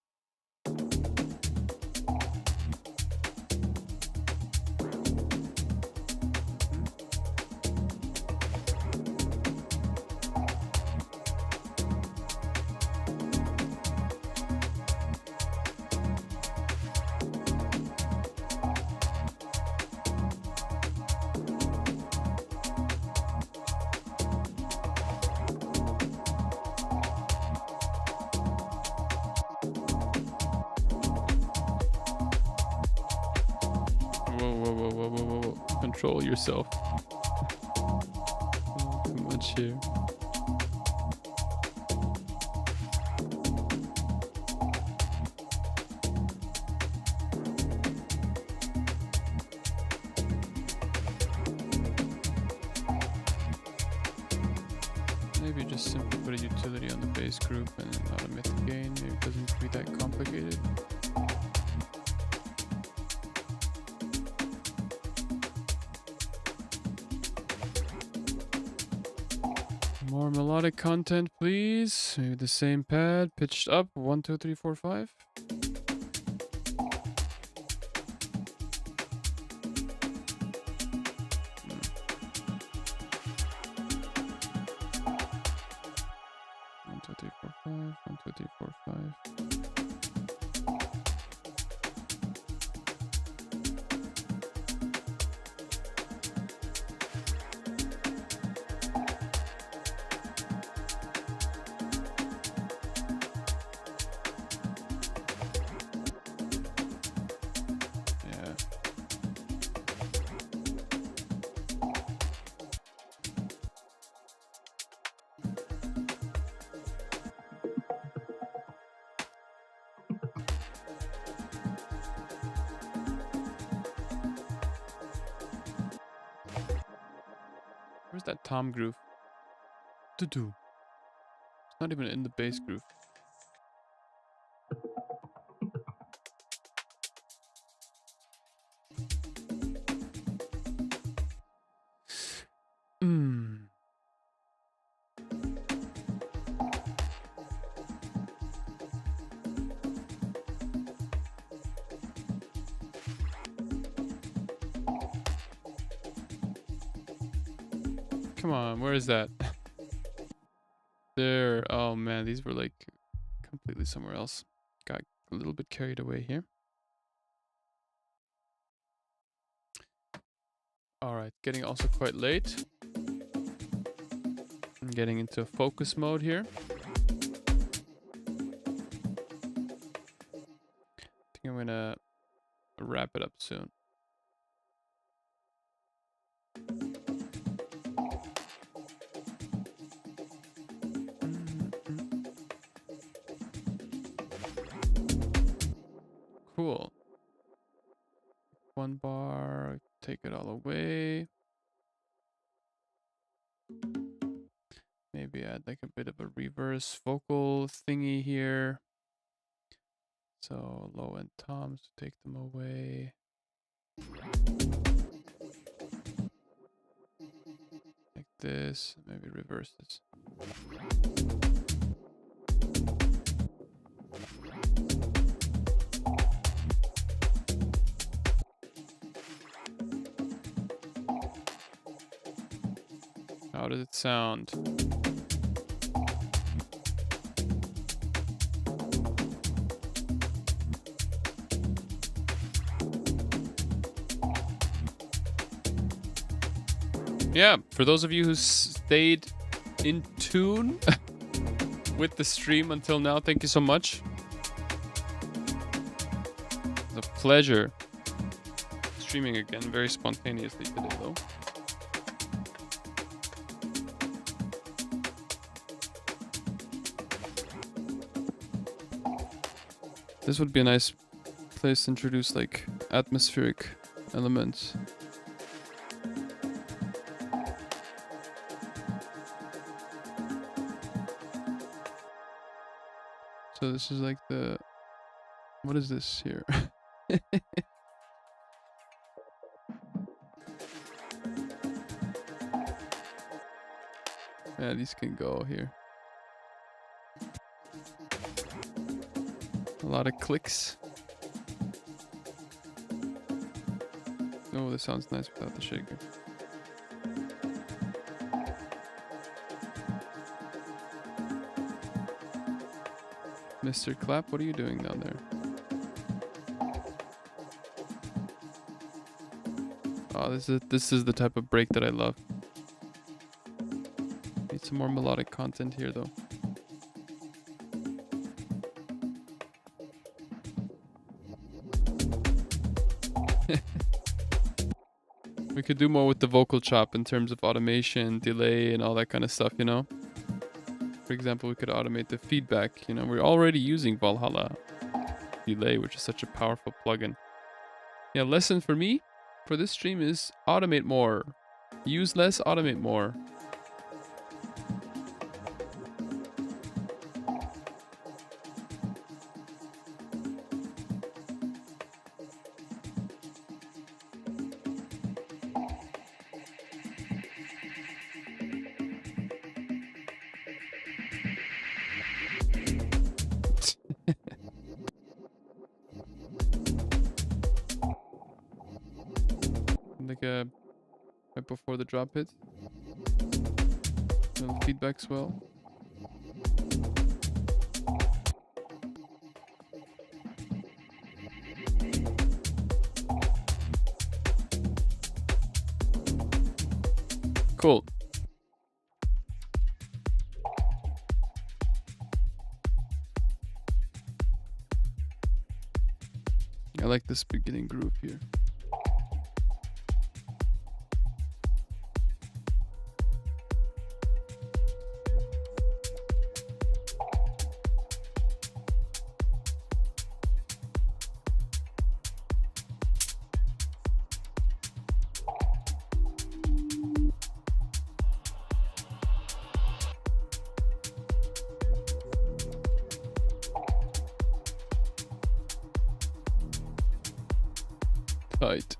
Whoa. Control yourself. Too much here. Maybe just simply put a utility on the bass group and then automate the gain. Maybe it doesn't need to be that complicated. More melodic content, please. Maybe the same pad, pitched up. 1, 2, 3, 4, 5. One, two, three, four, five. 1, 2, 3, 4, 5. Where's that tom groove? Do-do. It's not even in the bass groove. Come on, where is that? There. Oh man, these were like completely somewhere else. Got a little bit carried away here. Alright, getting also quite late. I'm getting into focus mode here. I think I'm gonna wrap it up soon. Cool. 1 bar, take it all away. Maybe add like a bit of a reverse vocal thingy here. So low end toms, take them away. Like this, maybe reverse this. How does it sound? Yeah, for those of you who stayed in tune with the stream until now, thank you so much. It's a pleasure streaming again, very spontaneously today though. This would be a nice place to introduce like atmospheric elements. So this is like the, what is this here? Yeah, these can go here. A lot of clicks. Oh, this sounds nice without the shaker. Mr. Clap, what are you doing down there? Oh, this is the type of break that I love. Need some more melodic content here though. We could do more with the vocal chop in terms of automation, delay, and all that kind of stuff, you know? For example, we could automate the feedback. You know, we're already using Valhalla Delay, which is such a powerful plugin. Yeah, lesson for me for this stream is automate more. Use less, automate more. Like right before the drop hit. Little feedback swell. Cool. I like this beginning groove here. Tight.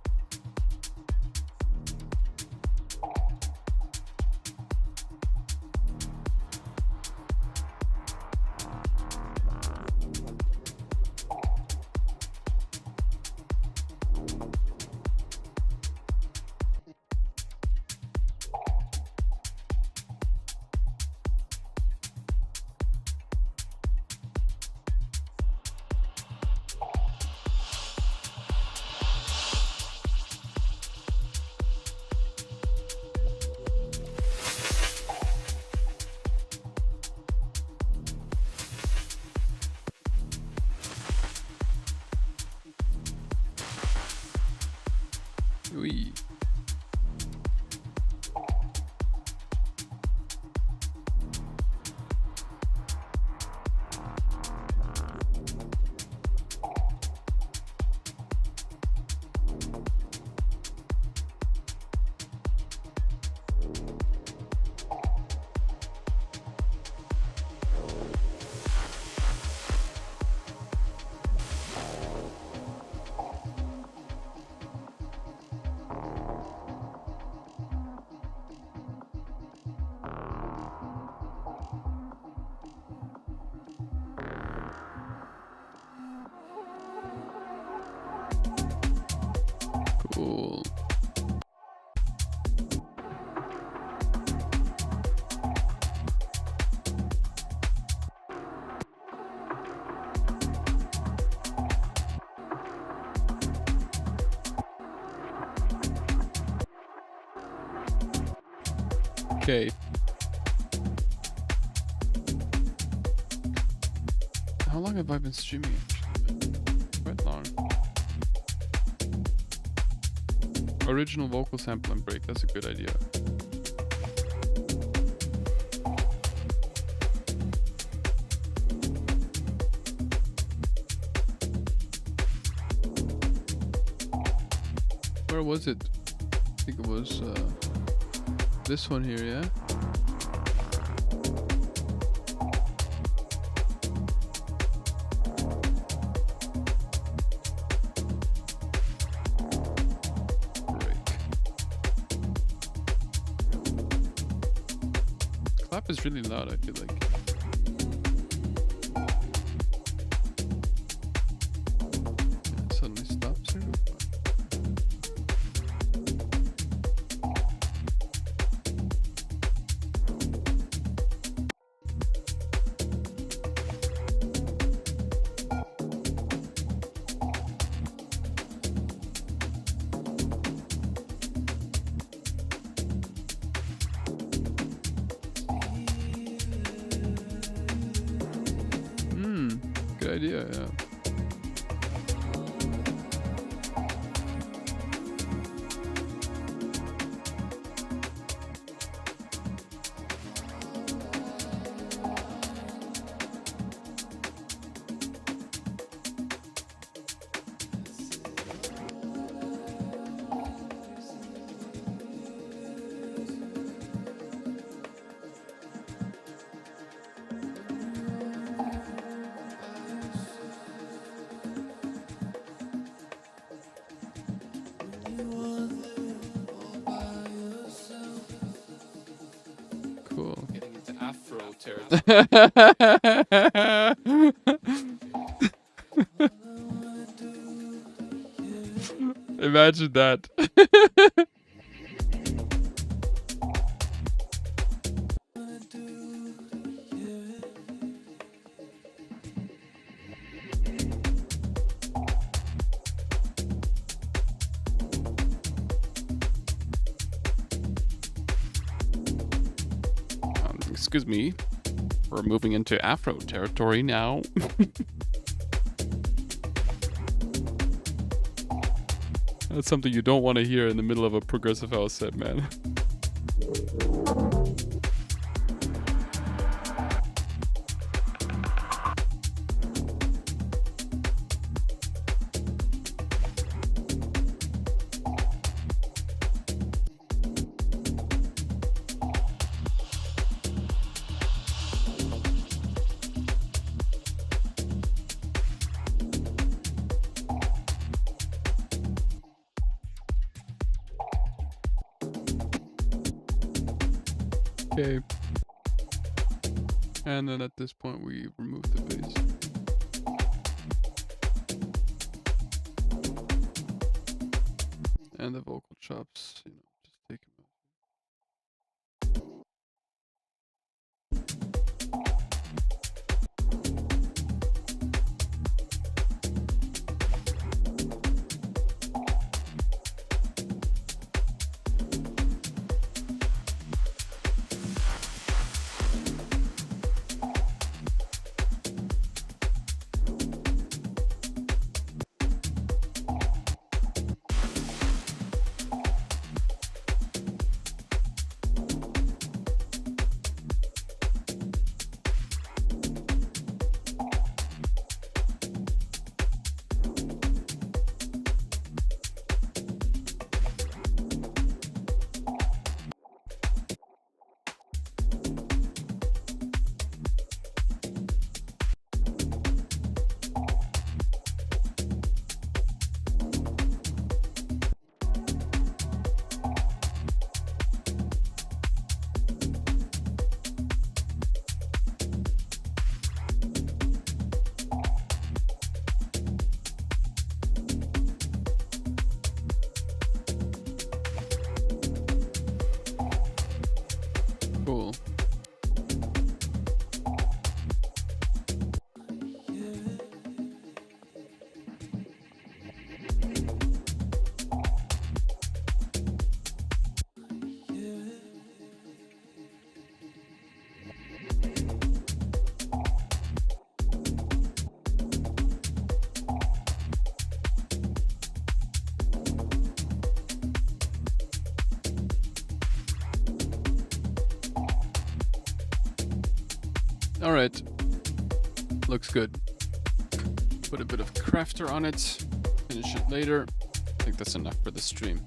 Oui. Okay. How long have I been streaming? Quite long. Original vocal sample and break. That's a good idea. Where was it? I think it was this one here, yeah? Clap is really loud, I feel like. It suddenly stops here. Good idea, yeah. Cool. Getting into Afro territory. Imagine that. Excuse me. We're moving into Afro territory now. That's something you don't want to hear in the middle of a progressive house set, man. Okay. And then at this point we remove the bass. And the vocal chops, you know, just take them out. Cool. All right. Looks good. Put a bit of crafter on it. Finish it later. I think that's enough for the stream.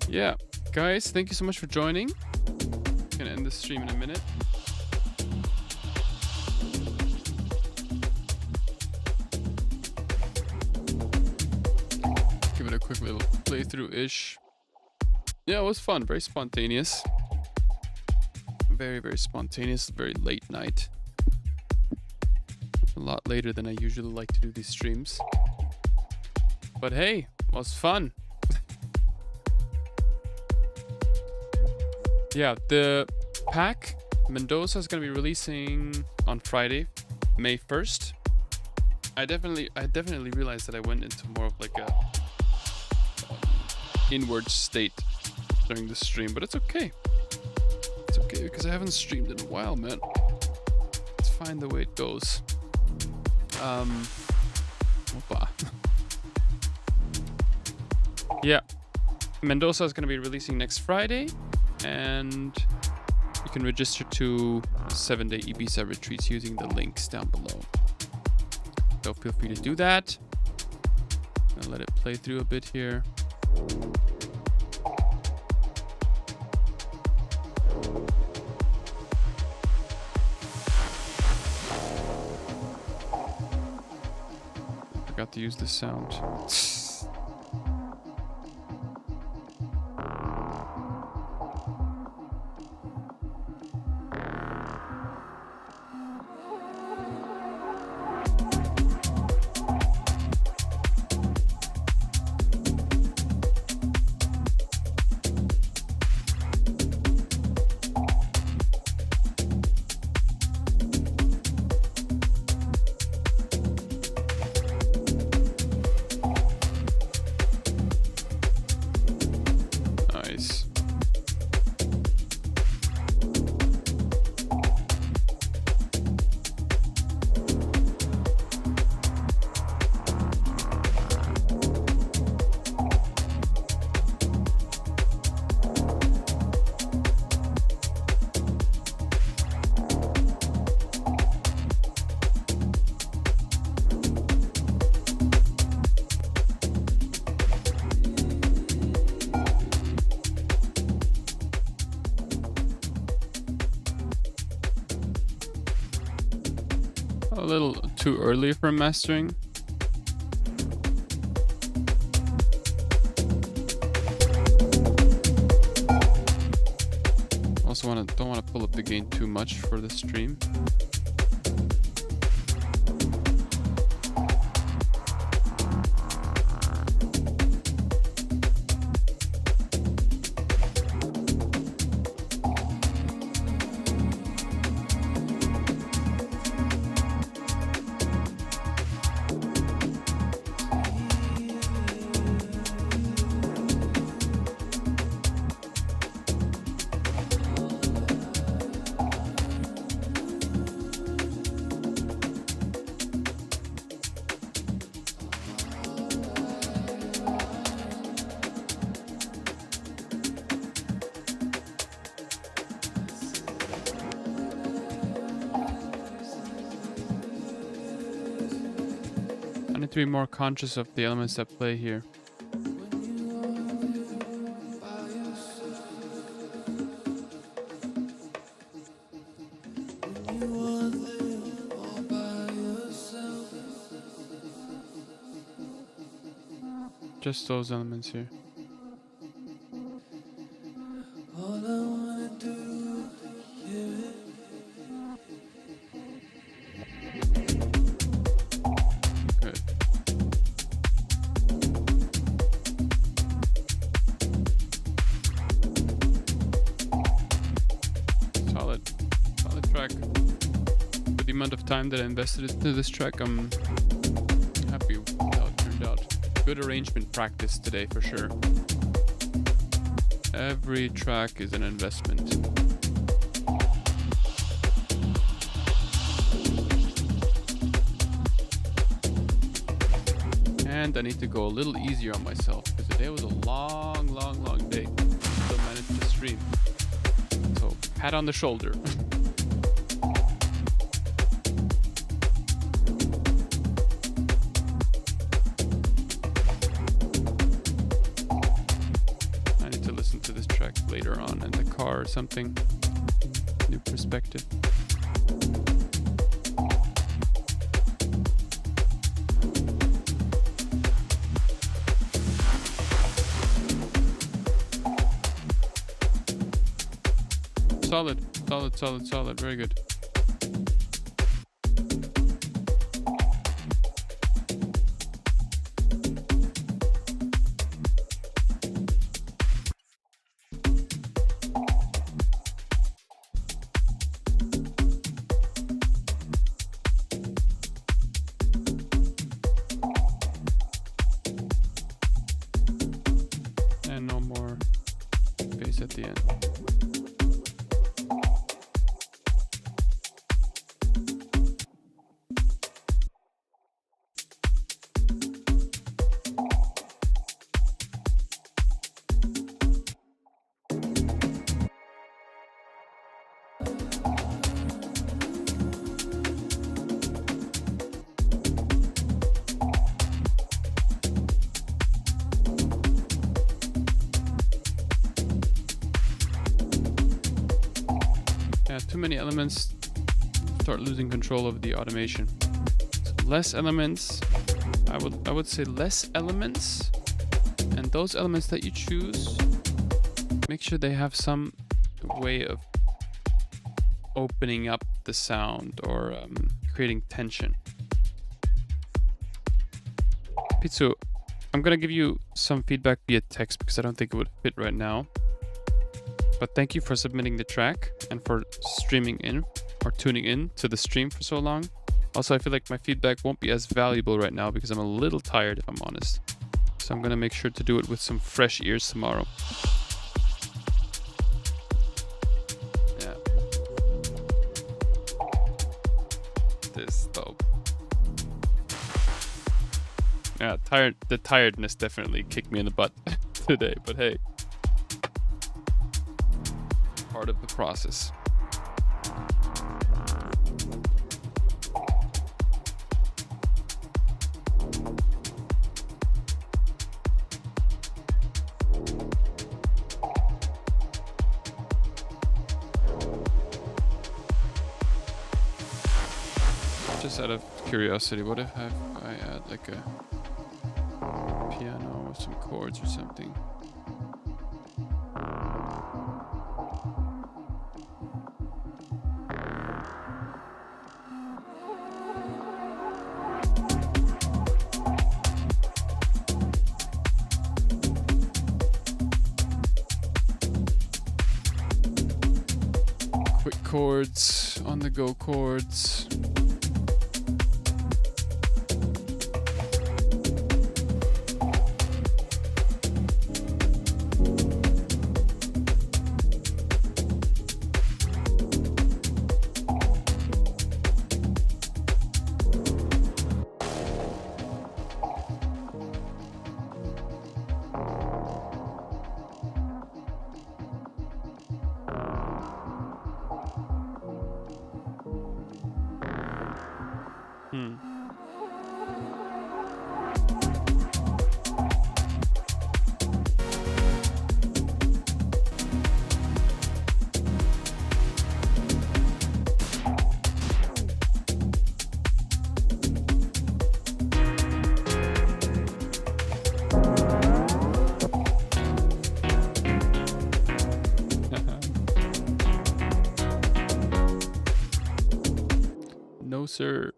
Yeah, guys, thank you so much for joining. Gonna end the stream in a minute. Give it a quick little playthrough-ish. Yeah, it was fun. Very spontaneous. Very, very spontaneous. Very late night. A lot later than I usually like to do these streams. But hey, it was fun. Yeah, the pack Mendoza is going to be releasing on Friday, May 1st. I definitely realized that I went into more of like a inward state during the stream, but it's okay. It's okay because I haven't streamed in a while, man. It's fine the way it goes. Opa. Yeah, Mendoza is going to be releasing next Friday, and you can register to 7-day Ibiza retreats using the links down below. So feel free to do that. I'll let it play through a bit here. Forgot to use the sound. A little too early for mastering. Also don't want to pull up the gain too much for the stream. I need to be more conscious of the elements that play here. Just those elements here. Time that I invested into this track, I'm happy with how it turned out. Good arrangement practice today for sure. Every track is an investment. And I need to go a little easier on myself because today was a long day. Still managed to stream. So pat on the shoulder. to this track later on in the car or something. New perspective. Solid, solid, solid, solid. Very good. And no more bass at the end. Too many elements, start losing control of the automation. So less elements, I would say less elements, and those elements that you choose, make sure they have some way of opening up the sound or creating tension. Pitsu, I'm gonna give you some feedback via text because I don't think it would fit right now. But thank you for submitting the track and for streaming in or tuning in to the stream for so long. Also, I feel like my feedback won't be as valuable right now because I'm a little tired, if I'm honest. So I'm gonna make sure to do it with some fresh ears tomorrow. Yeah. This dope. Yeah, the tiredness definitely kicked me in the butt today, but hey. Part of the process. Just out of curiosity, what if I add like a piano with some chords or something? Quick chords, on the go chords. No, sir.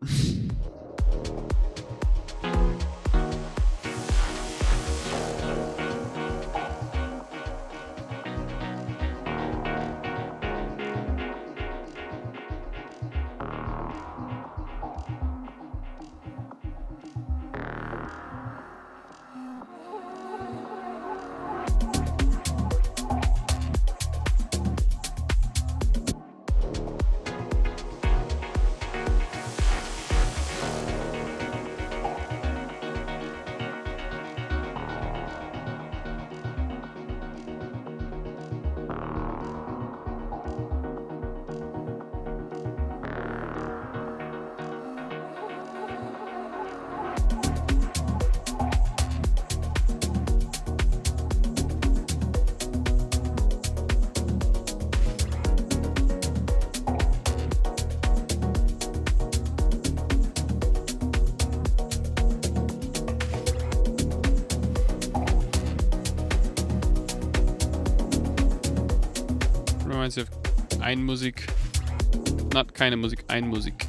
reminds me of Einmusik. Not keine Musik, Einmusik.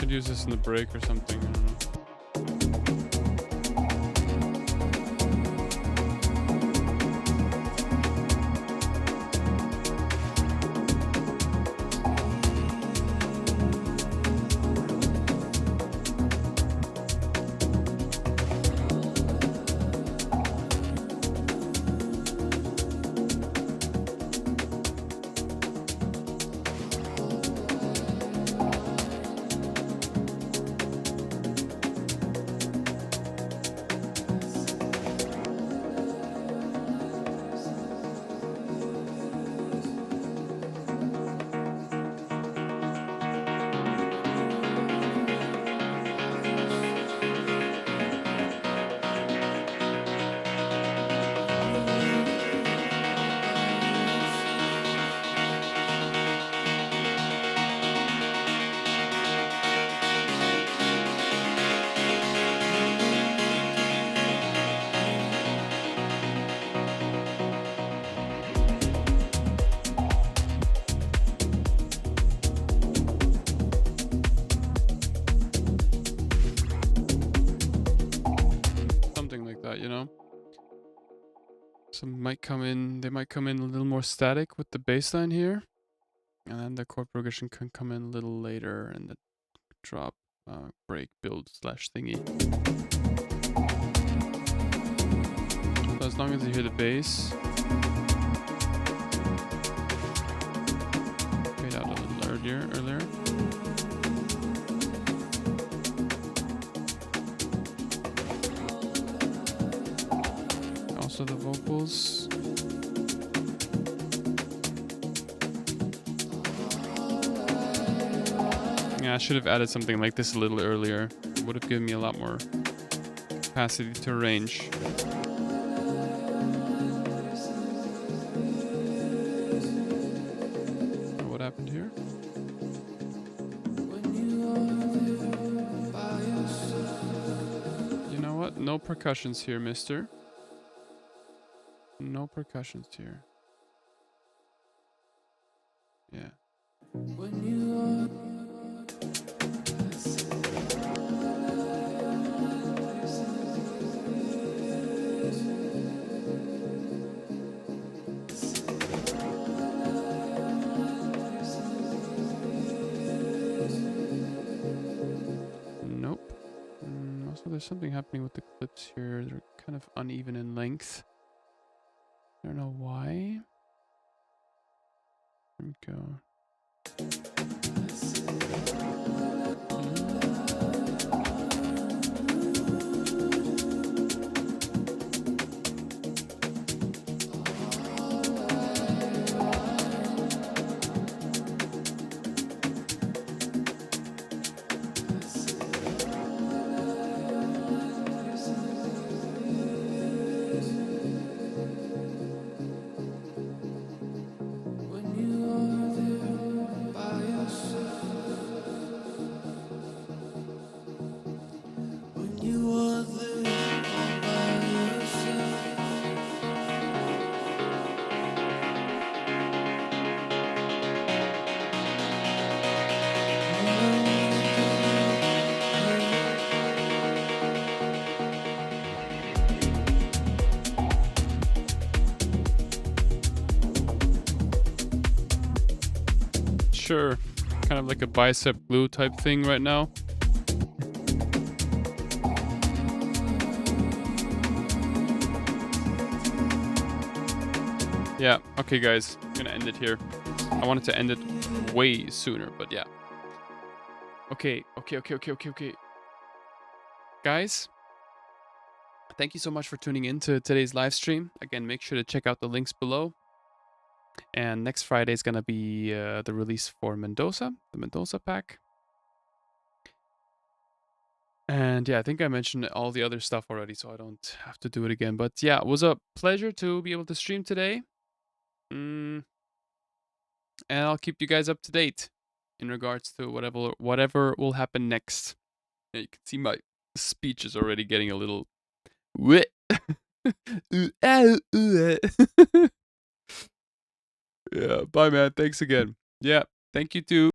Could use this in the break or something, I don't know. You know, some might come in. They might come in a little more static with the bass line here, and then the chord progression can come in a little later, and the drop, break, build slash thingy. So as long as you hear the bass, fade out a little earlier. Also the vocals. Yeah, I should have added something like this a little earlier. It would have given me a lot more capacity to arrange. What happened here? You know what? No percussions here, mister. No percussions here. Yeah. Nope. Also, there's something happening with the clips here. They're kind of uneven in length. I don't know why. There we go. Sure, kind of like a bicep glue type thing right now. Yeah, okay guys, I'm gonna end it here. I wanted to end it way sooner, but yeah. Okay. Guys, thank you so much for tuning in to today's live stream. Again, make sure to check out the links below. And next Friday is going to be the release for Mendoza, the Mendoza pack. And yeah, I think I mentioned all the other stuff already, so I don't have to do it again. But yeah, it was a pleasure to be able to stream today. And I'll keep you guys up to date. in regards to whatever will happen next. Yeah, you can see my speech is already getting a little wet. Yeah, bye man. Thanks again. Yeah, thank you too.